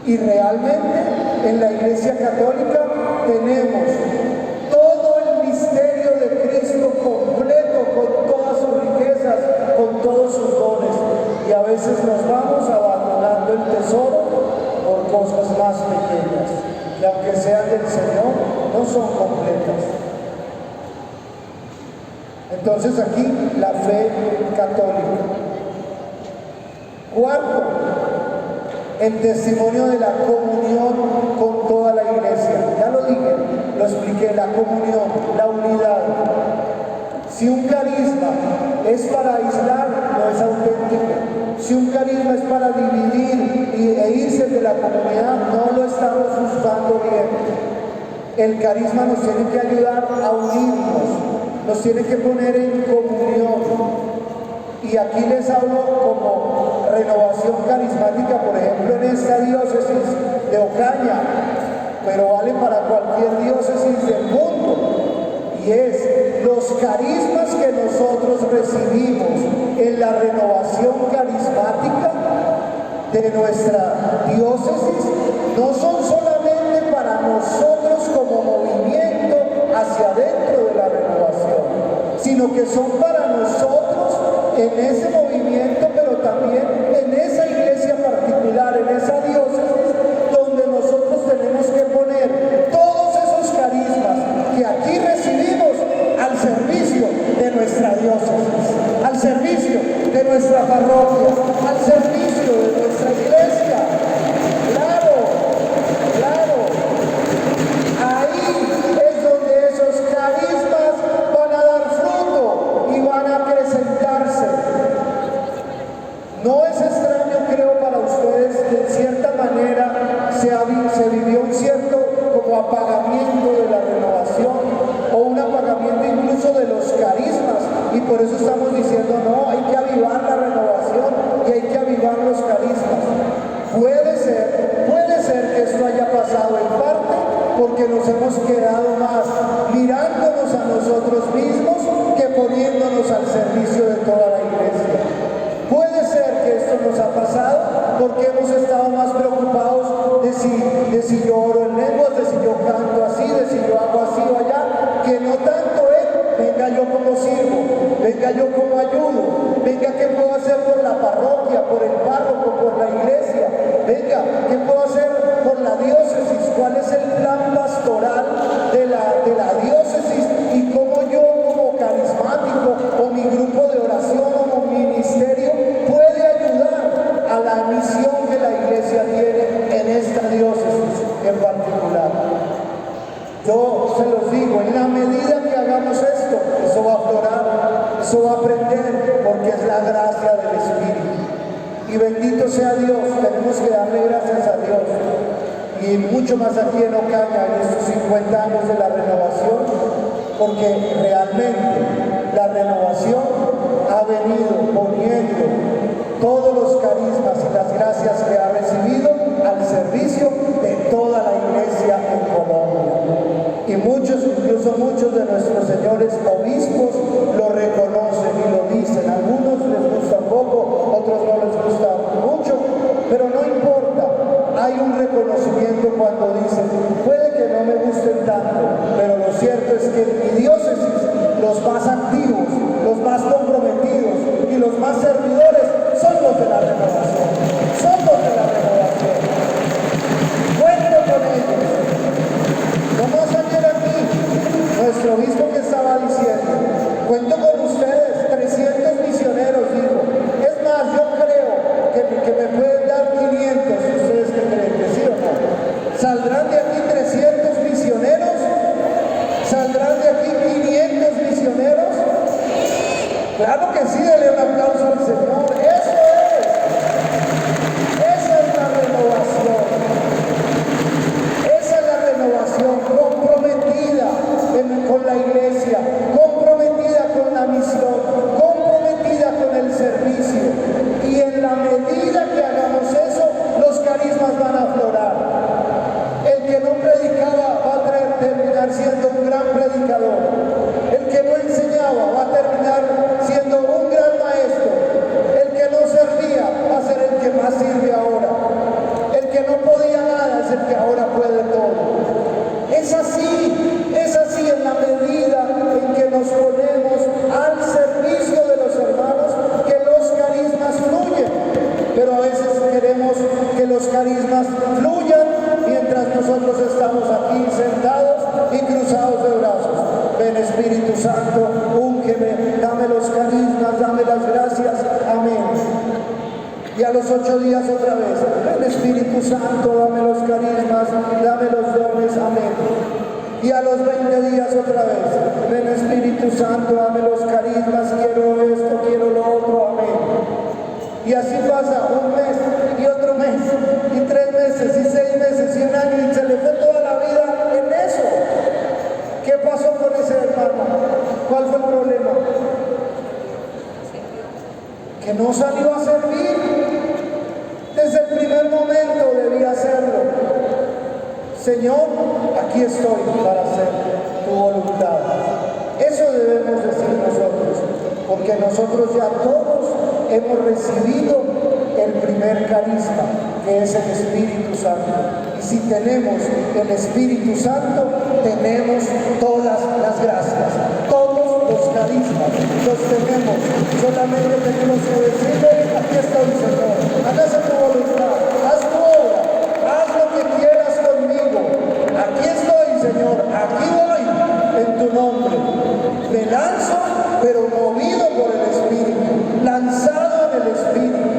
Y realmente en la Iglesia Católica tenemos todo el misterio de Cristo completo, con todas sus riquezas, con todos sus dones. Y a veces nos vamos abandonando el tesoro por cosas más pequeñas, que aunque sean del Señor, no son completas. Entonces aquí la fe católica. Cuarto, el testimonio de la comunión con toda la iglesia. Ya lo dije, lo expliqué, la comunión, la unidad. Si un carisma es para aislar, no es auténtico. Si un carisma es para dividir e irse de la comunidad, no lo estamos usando bien. El carisma nos tiene que ayudar a unirnos, nos tiene que poner en comunión. Y aquí les hablo como renovación carismática, por ejemplo, en esta diócesis de Ocaña, pero vale para cualquier diócesis del mundo. Y es los carismas que nosotros recibimos en la renovación carismática de nuestra diócesis no son solamente para nosotros como movimiento hacia adentro de la renovación, sino que son para nosotros en ese movimiento, pero también en esa iglesia particular, en esa diócesis, donde nosotros tenemos que poner todos esos carismas que aquí recibimos al servicio de nuestra diócesis, al servicio de nuestra parroquia, al servicio de nuestra iglesia. Claro, claro. Ahí es donde esos carismas van a dar fruto y van a acrecentarse. No es extraño, creo, para ustedes que en cierta manera se vivió un cierto como apagamiento de la renovación, o un apagamiento incluso de los carismas, y por eso estamos diciendo no, hay que avivar la renovación y hay que avivar los carismas. Puede ser que esto haya pasado en parte porque nos hemos quedado más mirándonos a nosotros mismos que poniéndonos al servicio de toda la iglesia. Puede ser que esto nos ha pasado porque hemos estado más preocupados de si yo oro en lenguas, de si yo canto así, de si yo hago así o allá, que no tanto venga yo como sirvo, venga yo como ayudo, venga qué puedo hacer por la parroquia, por el párroco, por la iglesia, venga qué puedo hacer por la diócesis, cuál es el plan pastoral de la diócesis y cómo yo como carismático o mi grupo de oración o mi ministerio puede ayudar a la misión que la iglesia tiene en esta diócesis en particular. Yo se los digo, en la medida que hagamos esto, eso va a aflorar, eso va a aprender, porque es la gracia del Espíritu. Y bendito sea Dios, tenemos que darle gracias a Dios. Y mucho más aquí en Ocaña, en estos 50 años de la renovación, porque realmente la renovación ha venido poniendo todos los carismas y las gracias que ha recibido al servicio de toda la iglesia en Colombia. Y muchos, incluso muchos de nuestros señores obispos lo reconocen y lo dicen. A algunos les gusta poco, otros no les gusta mucho, pero no importa. Hay un reconocimiento cuando dicen, puede que no me gusten tanto, pero lo cierto es que en mi diócesis los más activos, los más comprometidos y los más servidores son los de la renovación. Son los de la renovación. Cuento con ellos. Nomás ayer aquí, nuestro obispo que estaba diciendo, cuento con ustedes, 300 misioneros, dijo. Es más, yo creo que me pueden dar 500, ¿ustedes qué creen? ¿Que sí o no? ¿Saldrán de aquí 300 misioneros? ¿Saldrán de aquí 500 misioneros? Claro que sí, denle un aplauso al Señor. Eso es. Esa es la renovación. Esa es la renovación comprometida con la iglesia, comprometida con la misión, comprometida con el servicio. Y en la medida que hagamos eso, los carismas van a aflorar. El que no predicaba va a terminar siendo un gran predicador. El que no enseñaba va a terminar siendo un gran maestro. El que no servía va a ser el que más sirve ahora. El que no podía nada es el que ahora puede todo. Es así en la medida en que nos ponemos al servicio de los hermanos que los carismas fluyen. Pero a veces queremos que los carismas fluyan mientras nosotros estamos aquí sentados y cruzados de brazos. Ven Espíritu Santo, úngeme, dame los carismas, dame las gracias, amén. Y a los 8 días otra vez, ven Espíritu Santo, dame los carismas, dame los dones, amén. Y a los 20 días otra vez, ven Espíritu Santo, dame los carismas, quiero esto, quiero lo otro, amén. Y así pasa un mes, y otro mes, y 3 meses, y 6 meses, y un año, y se le fue toda la vida en eso. ¿Qué pasó con ese hermano? ¿Cuál fue el problema? Que no salió a servir. Desde el primer momento debía hacerlo. Señor, aquí estoy para hacer tu voluntad. Eso debemos decir nosotros, porque nosotros ya todos hemos recibido el primer carisma, que es el Espíritu Santo. Y si tenemos el Espíritu Santo, tenemos todas las gracias, todos los carismas los tenemos. Solamente tenemos que decirle, aquí estoy, Señor, hágase tu voluntad, haz tu obra, haz lo que quieras conmigo. Aquí estoy, Señor, aquí voy, en tu nombre. Me lanzo, pero movido por el Espíritu, lanzado en el Espíritu.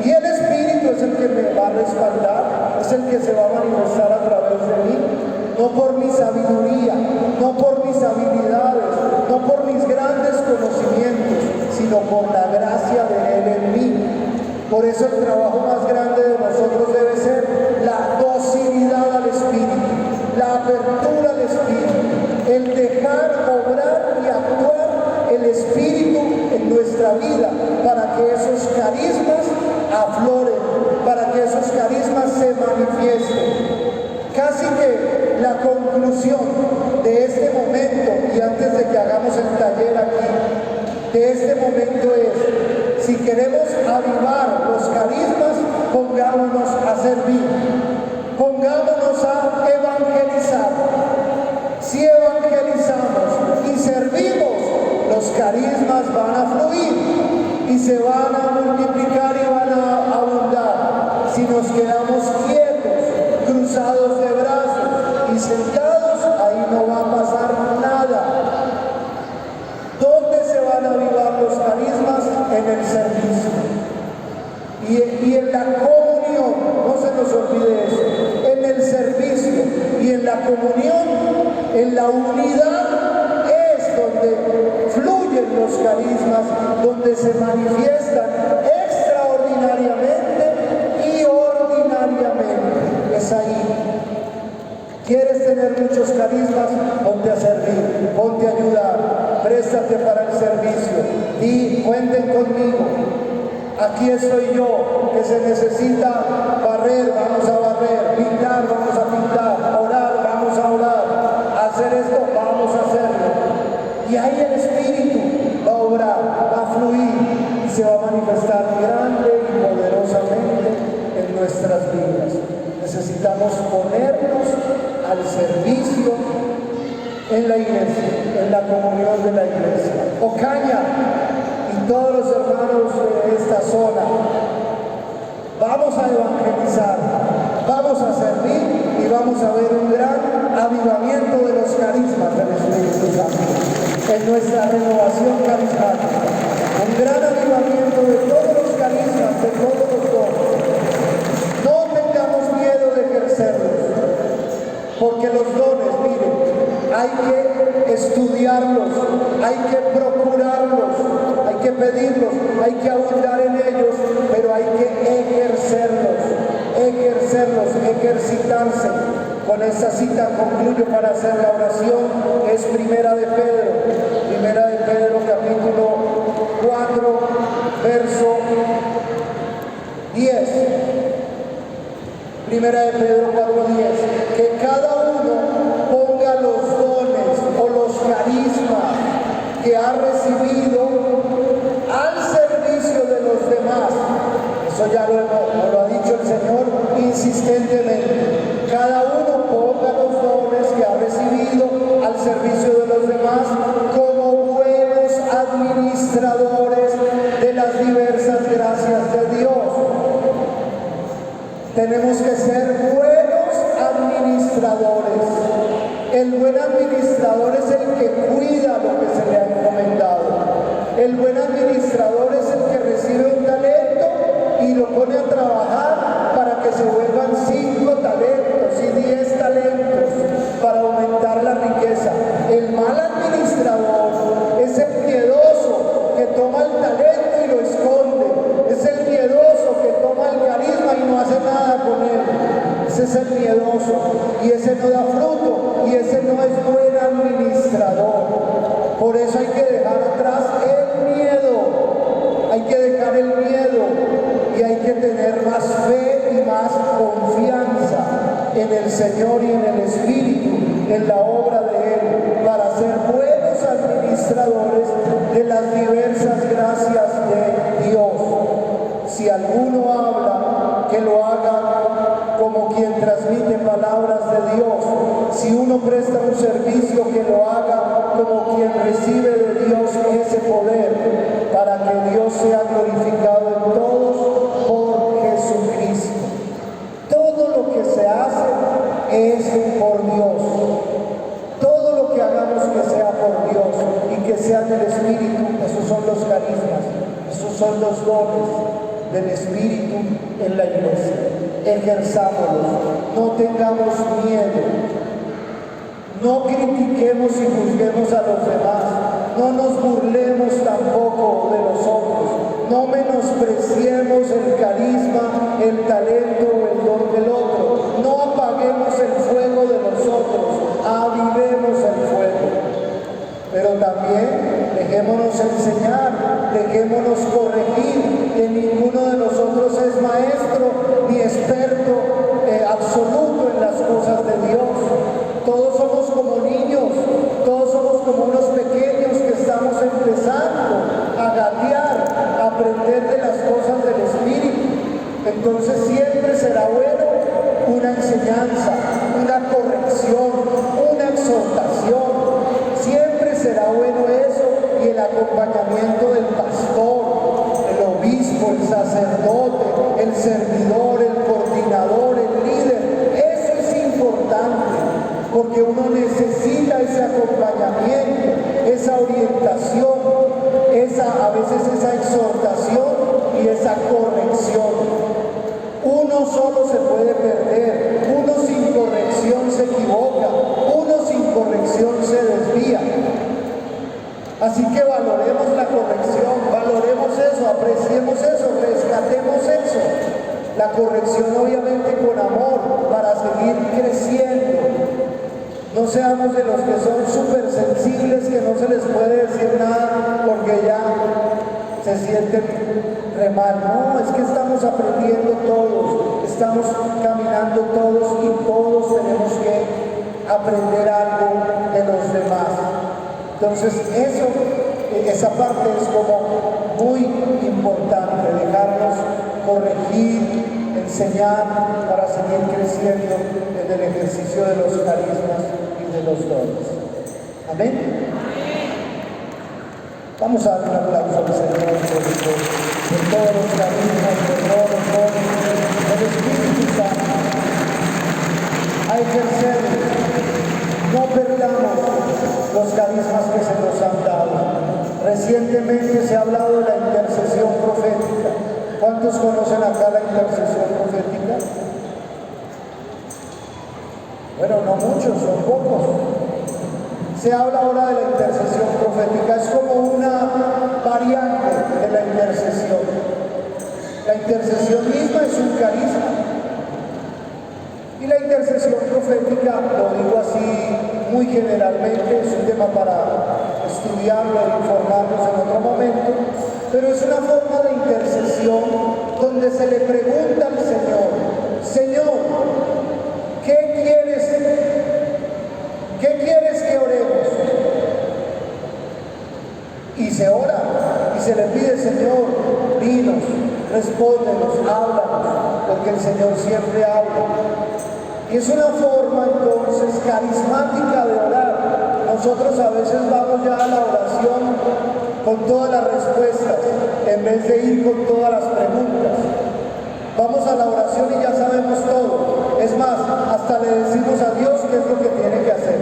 Y el Espíritu es el que me va a respaldar, es el que se va a manifestar a través de mí, no por mi sabiduría, no por mis habilidades, no por mis grandes conocimientos, sino por la gracia de Él en mí. Por eso el trabajo más grande de nosotros debe ser la docilidad al Espíritu, la apertura al Espíritu, el dejar obrar y actuar el Espíritu en nuestra vida para que esos carismas afloren, para que esos carismas se manifiesten. Casi que la conclusión de este momento, y antes de que hagamos el taller aquí, de este momento es, si queremos avivar los carismas, pongámonos a servir, pongámonos a evangelizar. Si evangelizamos y servimos, los carismas van a fluir y se van a multiplicar y van a abundar. Si nos quedamos quietos, cruzados de brazos y sentados, ahí no va a pasar nada. ¿Dónde se van a avivar los carismas? En el servicio y en la comunión. No se nos olvide eso. En el servicio y en la comunión, en la unidad, es donde fluyen los carismas, donde se manifiestan extraordinariamente y ordinariamente. Es ahí. ¿Quieres tener muchos carismas? Ponte a servir, ponte a ayudar. Manifiéstate para el servicio. Y cuenten conmigo. Aquí estoy yo, que se necesita barrer, vamos a barrer, pintar, vamos a pintar, orar, vamos a orar, hacer esto, vamos a hacerlo. Y ahí el Espíritu va a obrar, va a fluir y se va a manifestar grande y poderosamente en nuestras vidas. Necesitamos ponernos al servicio en la iglesia, en la comunión de la iglesia. Ocaña y todos los hermanos de esta zona, vamos a evangelizar, vamos a servir y vamos a ver un gran avivamiento de los carismas del Espíritu Santo en nuestra renovación carismática, un gran avivamiento de todos los carismas, de todos los dones. No tengamos miedo de ejercerlos, porque los dones, miren, hay que estudiarlos, hay que procurarlos, hay que pedirlos, hay que abundar en ellos, pero hay que ejercerlos, ejercitarse. Con esta cita concluyo para hacer la oración. Es Primera de Pedro capítulo 4, verso 10. Primera de Pedro 4:10, que cada uno ponga los dones o los carismas que ha recibido al servicio de los demás. Eso ya lo ha dicho el Señor insistentemente. Cada uno ponga los dones que ha recibido al servicio de los demás como buenos administradores de las diversas gracias de Dios. Tenemos que ser buenos administradores. El buen administrador es el que cuida lo que se le ha encomendado. El buen administrador es el que recibe un talento y lo pone a trabajar para que se vuelvan 5 talentos y 10 talentos para aumentar la riqueza. El mal administrador es el miedoso que toma el talento y lo esconde. Es el miedoso que toma el carisma y no hace nada con él. Ese es el miedoso y ese no da fruto y ese no es buen administrador. Por eso hay que dejar atrás el miedo. Hay que dejar el miedo y hay que tener más fe y más confianza en el Señor y en el Espíritu, en la obra de Él, para ser buenos administradores de las diversas gracias de Dios. Si alguno habla, que lo haga como quien transmite palabras de Dios. Si uno presta un servicio, que lo haga como quien recibe de Dios ese poder, para que Dios sea glorificado en todos por Jesucristo. Todo lo que se hace es por Dios. Todo lo que hagamos que sea por Dios y que sea del Espíritu. Esos son los carismas, esos son los dones del Espíritu en la iglesia. Ejerzámoslos, no tengamos miedo. No critiquemos y juzguemos a los demás, no nos burlemos tampoco de los otros, no menospreciemos el carisma, el talento o el don del otro, no apaguemos el fuego de nosotros, avivemos el fuego. Pero también dejémonos enseñar, dejémonos corregir, que ninguno de nosotros es maestro ni experto absoluto en las cosas de Dios. Todos somos como niños, todos somos como unos pequeños que estamos empezando a gatear, a aprender de las cosas del Espíritu. Entonces siempre será bueno una enseñanza, una corrección, una exhortación. Siempre será bueno eso y el acompañamiento del pastor, el obispo, el sacerdote, el servidor, el coordinador, el líder. Eso es importante. Porque uno necesita ese acompañamiento, esa orientación, a veces esa exhortación y esa corrección. Uno solo se puede perder, uno sin corrección se equivoca, uno sin corrección se desvía. Así que valoremos la corrección, valoremos eso, apreciemos eso, rescatemos eso. La corrección obviamente con amor para seguir creciendo. No seamos de los que son súper sensibles, que no se les puede decir nada se sienten re mal. No, es que estamos aprendiendo todos, estamos caminando todos y todos tenemos que aprender algo de los demás. Entonces esa parte es como muy importante, dejarnos corregir, enseñar para seguir creciendo en el ejercicio de los carismas y de los dones. Amén. Vamos a dar un aplauso al Señor por todos los carismas, por todos los dones del Espíritu Santo. A ejercer, no perdamos los carismas que se nos han dado. Recientemente se ha hablado de la intercesión profética. ¿Cuántos conocen acá la intercesión profética? Bueno, no muchos, son pocos. Se habla ahora de la intercesión profética, es como una variante de la intercesión. La intercesión misma es un carisma. Y la intercesión profética, lo digo así muy generalmente, es un tema para estudiarlo e informarnos en otro momento, pero es una forma de intercesión donde se le pregunta al Señor: Señor, ¿qué quieres que oremos? Y se ora y se le pide: Señor, dinos, respóndenos, háblanos, porque el Señor siempre habla. Y es una forma entonces carismática de orar. Nosotros a veces vamos ya a la oración con todas las respuestas en vez de ir con todas las preguntas. Vamos a la oración y ya sabemos todo. Es más, hasta le decimos a Dios qué es lo que tiene que hacer.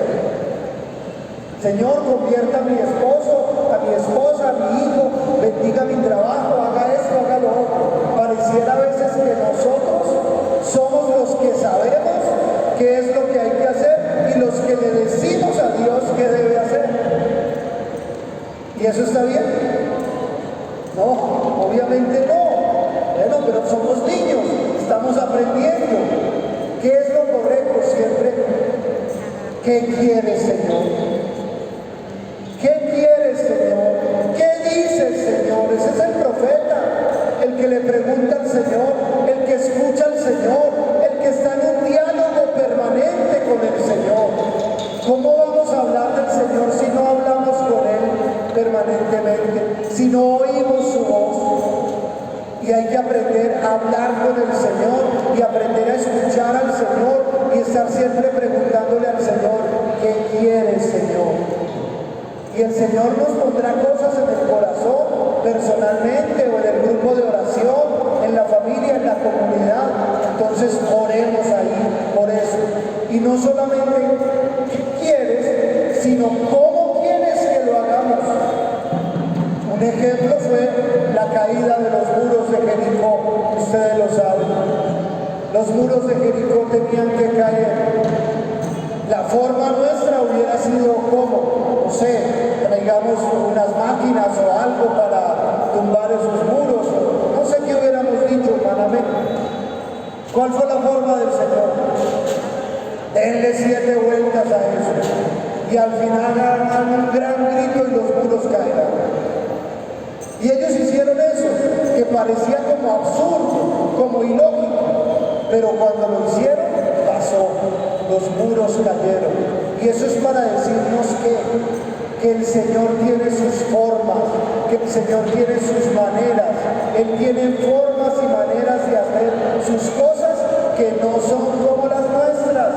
Señor, convierta a mi esposo, a mi esposa, a mi hijo, bendiga mi trabajo, haga esto, haga lo otro. Pareciera a veces que nosotros somos los que sabemos qué es lo que hay que hacer y los que le decimos a Dios qué debe hacer. ¿Y eso está bien? No, obviamente no. Bueno, pero somos niños, estamos aprendiendo. ¿Qué es lo correcto siempre? ¿Qué quieres, Señor? ¿Qué quieres, Señor? ¿Qué dice el Señor? Ese es el profeta, el que le pregunta al Señor, el que escucha al Señor, el que está en un diálogo permanente con el Señor. ¿Cómo vamos a hablar del Señor si no hablamos con Él permanentemente, si no oímos su voz? Y hay que aprender a hablar con el Señor y aprender a escuchar al Señor y estar siempre preguntándole al Señor: ¿qué quieres, Señor? Y el Señor nos pondrá cosas en el corazón, personalmente o en el grupo de oración, en la familia, en la comunidad. Entonces oremos ahí por eso. Y no solamente qué quieres, sino cómo quieres que lo hagamos. Un ejemplo fue la caída de los muros de Jericó. Ustedes lo saben. Los muros de Jericó tenían que caer. La forma nuestra hubiera sido como, no sé, traigamos unas máquinas o algo para tumbar esos muros, no sé qué hubiéramos dicho humanamente. ¿Cuál fue la forma del Señor? Denle 7 vueltas a eso y al final hagan un gran grito y los muros caerán. Y ellos hicieron eso, que parecía como absurdo, como ilógico, pero cuando lo hicieron, pasó. Los muros cayeron. Y eso es para decirnos que el Señor tiene sus formas, que el Señor tiene sus maneras. Él tiene formas y maneras de hacer sus cosas que no son como las nuestras,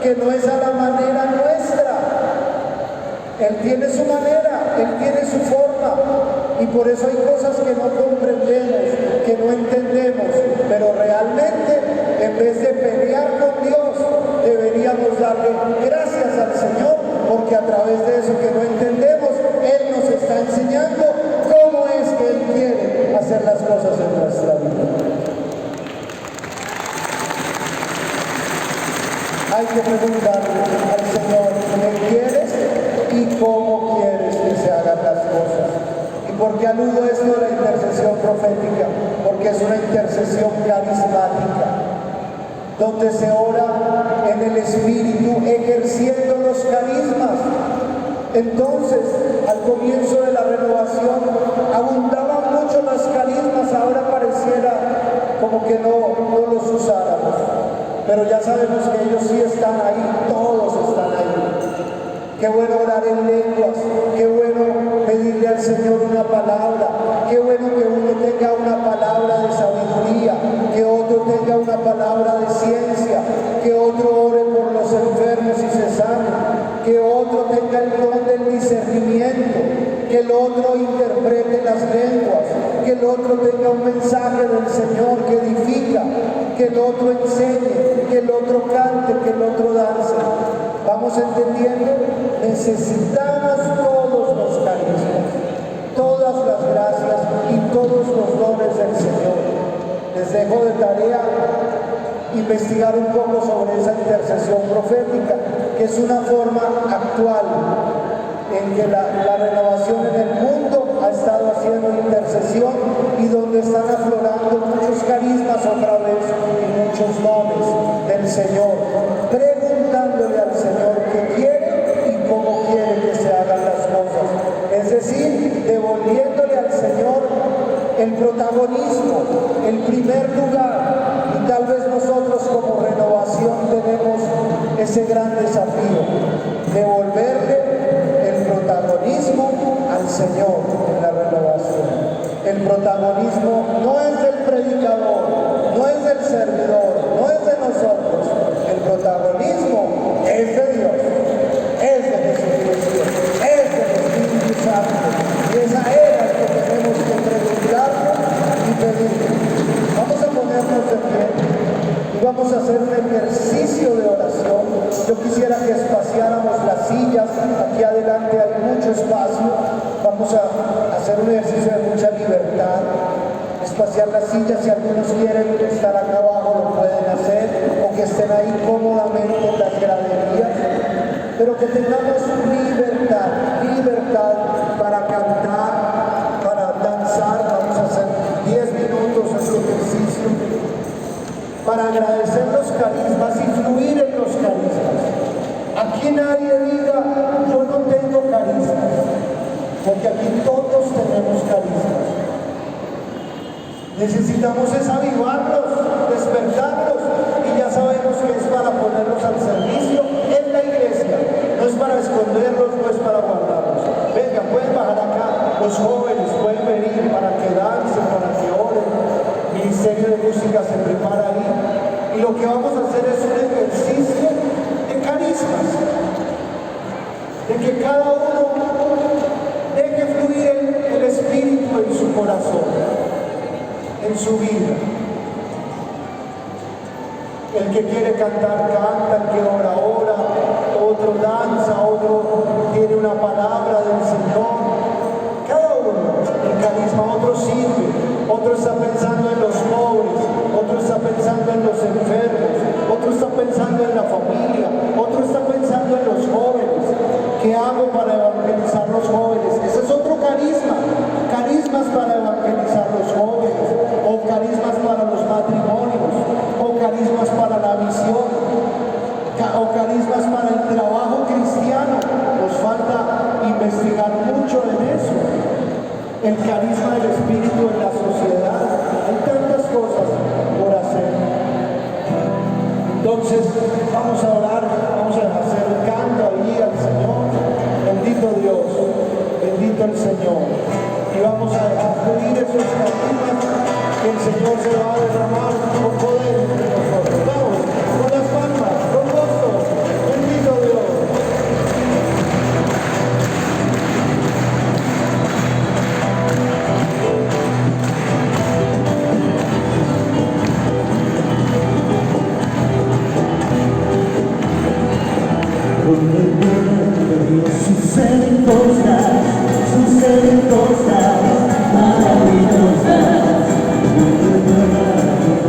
que no es a la manera nuestra. Él tiene su manera, Él tiene su forma. Y por eso hay cosas que no comprendemos, que no entendemos, pero realmente en vez de pelear con Dios, deberíamos darle gracias al Señor, porque a través de eso que no entendemos, Él nos está enseñando cómo es que Él quiere hacer las cosas en nuestra vida. Hay que preguntarle al Señor qué quieres y cómo quieres que se hagan las cosas. ¿Y por qué aludo esto de la intercesión profética? Porque es una intercesión carismática, donde se ora en el Espíritu ejerciendo los carismas. Entonces, al comienzo de la renovación, abundaban como que no los usáramos. Pero ya sabemos que ellos sí están ahí, todos están ahí. Qué bueno orar en lenguas, qué bueno pedirle al Señor una palabra, qué bueno que uno tenga una palabra de sabiduría, que otro tenga una palabra de ciencia, que otro ore por los enfermos y se sane, que otro tenga el don del discernimiento, que el otro interprete las lenguas, que el otro tenga un mensaje del Señor que edifica, que el otro enseñe, que el otro cante, que el otro dance. ¿Vamos entendiendo? Necesitamos todos los carismas, todas las gracias y todos los dones del Señor. Les dejo de tarea investigar un poco sobre esa intercesión profética, que es una forma actual en que la renovación en el mundo ha estado haciendo intercesión y donde están aflorando muchos carismas otra vez y muchos dones del Señor, preguntándole al Señor qué quiere y cómo quiere que se hagan las cosas. Es decir, devolviéndole al Señor el protagonismo, el primer lugar. Y tal vez nosotros como renovación tenemos ese gran desafío, devolverle el protagonismo al Señor en la renovación. El protagonismo no es del predicador, no es del servidor, no es de nosotros. El protagonismo es de Dios, es de Jesucristo, es del Espíritu Santo. Y esa era lo que tenemos que preguntarnos y pedir. Vamos a ponernos de pie y vamos a hacer un ejercicio de oración. Yo quisiera que espaciáramos las sillas. Aquí adelante hay mucho espacio. Vamos a hacer un ejercicio de mucha libertad. Espaciar las sillas, si algunos quieren estar acá abajo lo pueden hacer, o que estén ahí cómodamente en las graderías, pero que tengamos libertad para cantar, para danzar. Vamos a hacer 10 minutos este ejercicio para agradecer los carismas y fluir en los carismas. Aquí nadie diga, yo no tengo carismas, porque aquí todos tenemos carismas. Necesitamos es avivarlos, despertarlos, y ya sabemos que es para ponerlos al servicio en la iglesia. No es para esconderlos, no es para guardarlos. Venga, pueden bajar acá, los jóvenes pueden venir para que dancen, para que oren. El Ministerio de Música se prepara ahí. Y lo que vamos a hacer es un ejercicio de carismas, de que cada uno deje fluir el Espíritu en su corazón, en su vida. El que quiere cantar, canta, el que ora, ora, otro danza, otro tiene una palabra del Señor. Cada uno, el carisma, otro sirve, otro está pensando en los pobres, otro está pensando en los enfermos, otro está pensando en la familia, otro está pensando en los jóvenes. ¿Qué hago para evangelizar los jóvenes? Ese es otro carisma. Carismas para evangelizar los jóvenes, o carismas para los matrimonios, o carismas para la visión, o carismas para el trabajo cristiano. Nos falta investigar mucho en eso. El carisma del Espíritu en la sociedad. Hay tantas cosas por hacer. Entonces, vamos a orar, vamos a hacer un canto ahí al Señor. Bendito Dios, bendito el Señor. Y vamos a fluir esos carismas que el Señor se va a derramar con poder entre nosotros. Vamos, con las palmas, con gozo. Bendito Dios. Con el poder de Dios suceden cosas maravillosas. Con el poder de Dios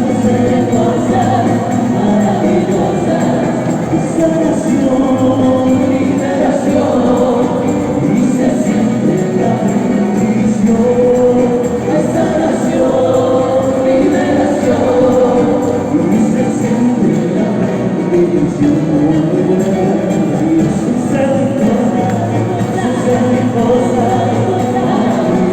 suceden cosas maravillosas. Y sanación, liberación, y se siente la bendición. Hay sanación, liberación, y se siente la bendición. Suceden cosas maravillosas.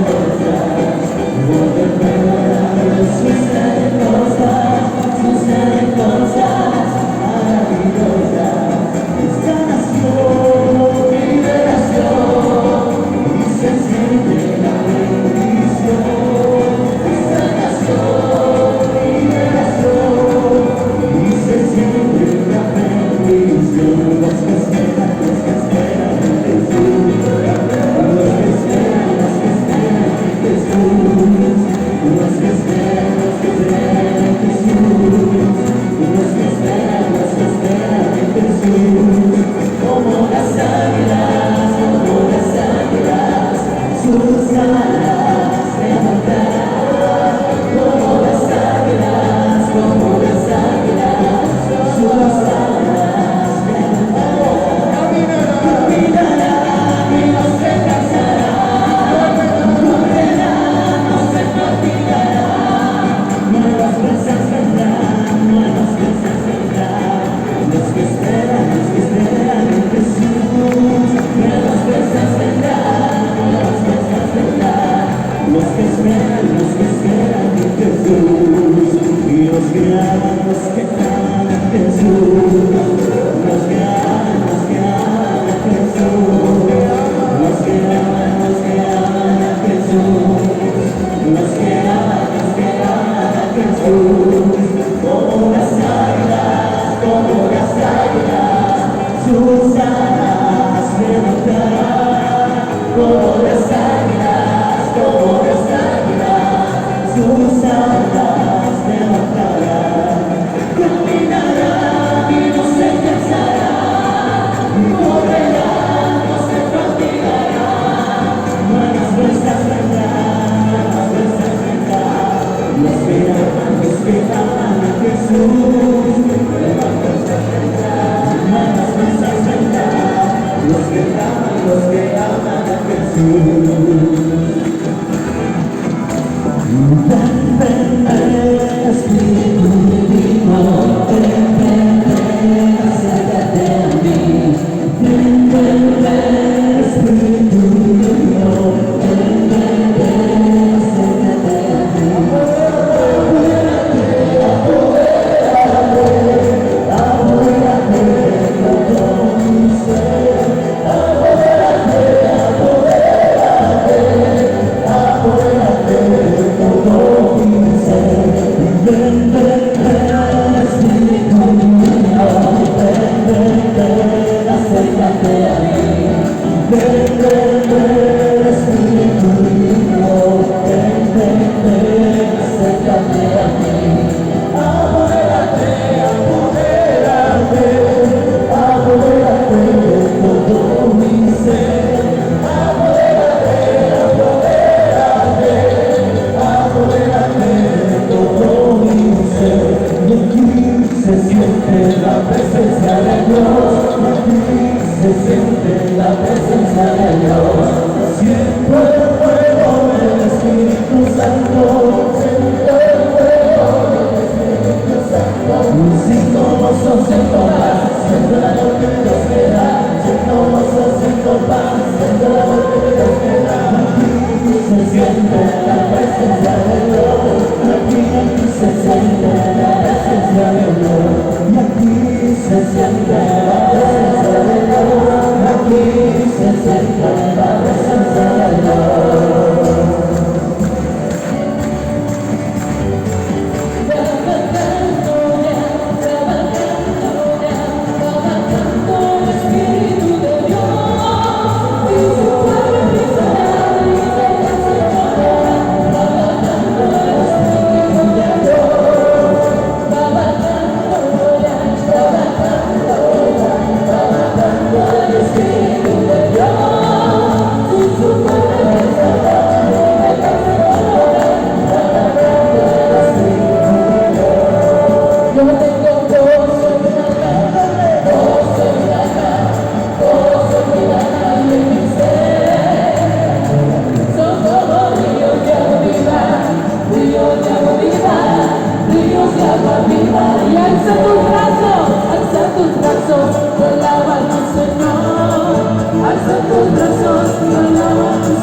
Alza tus brazos, alaba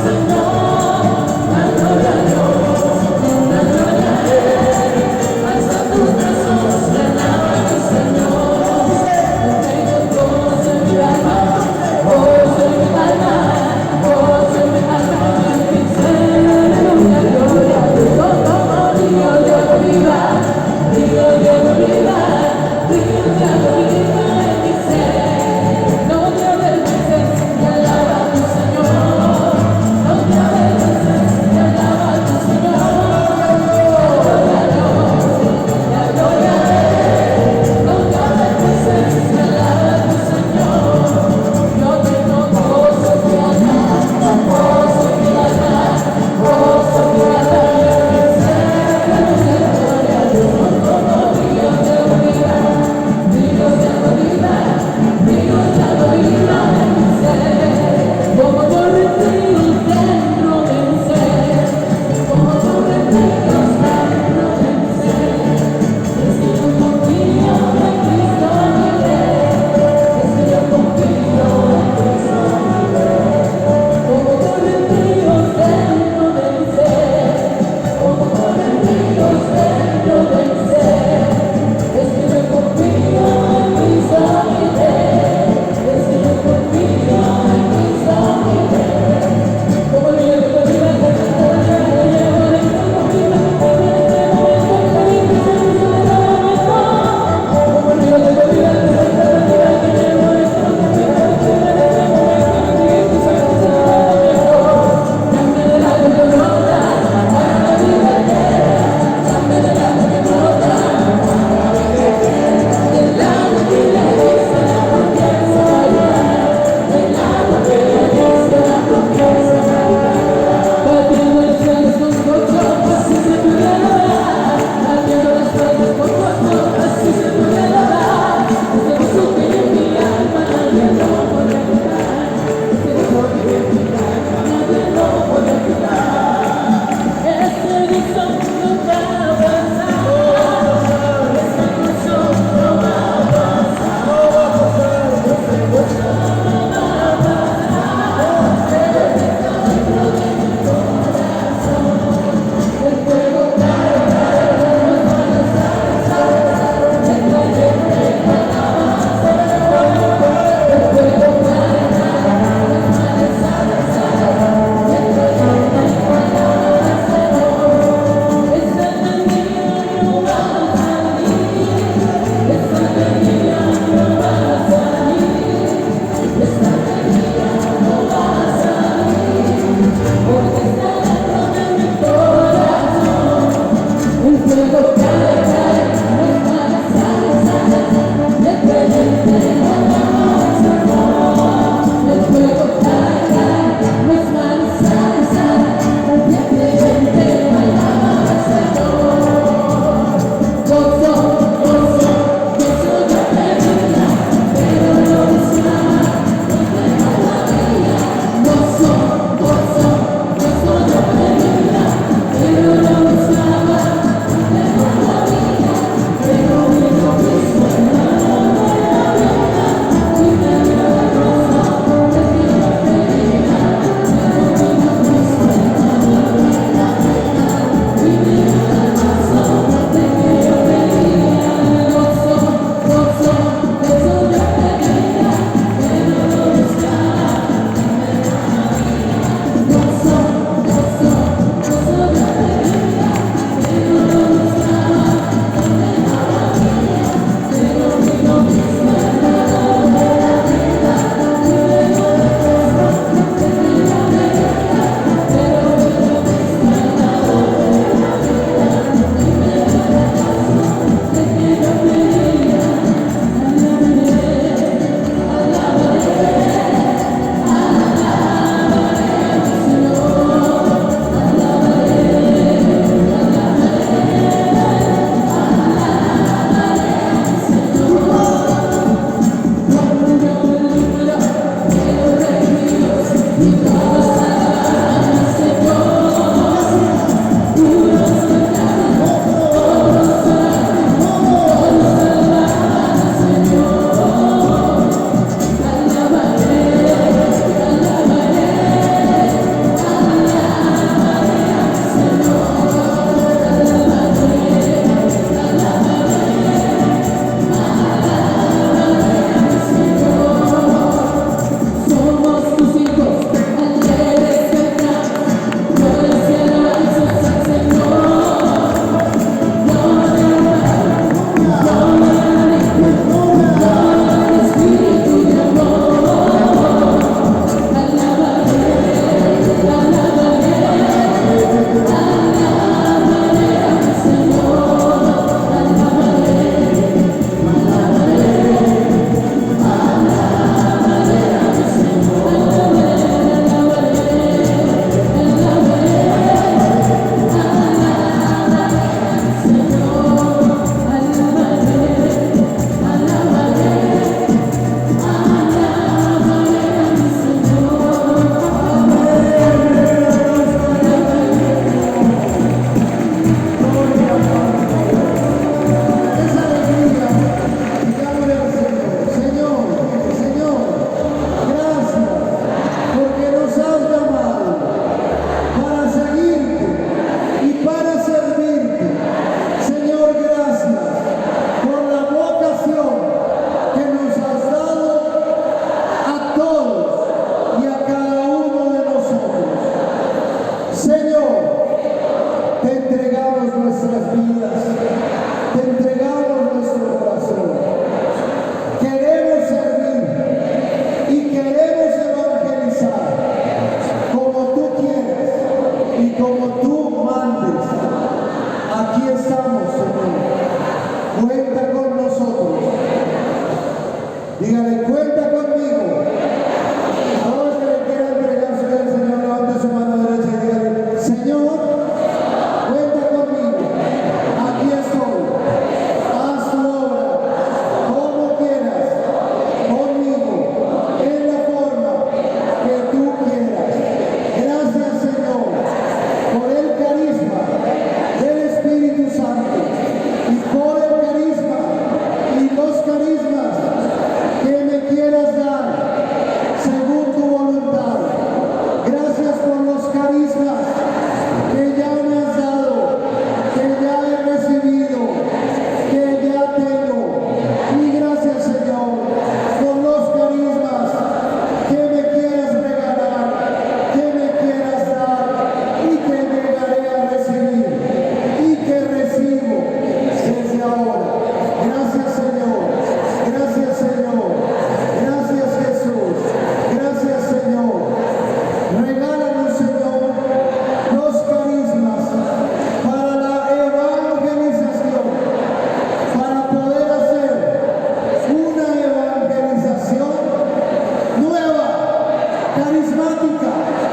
carismática,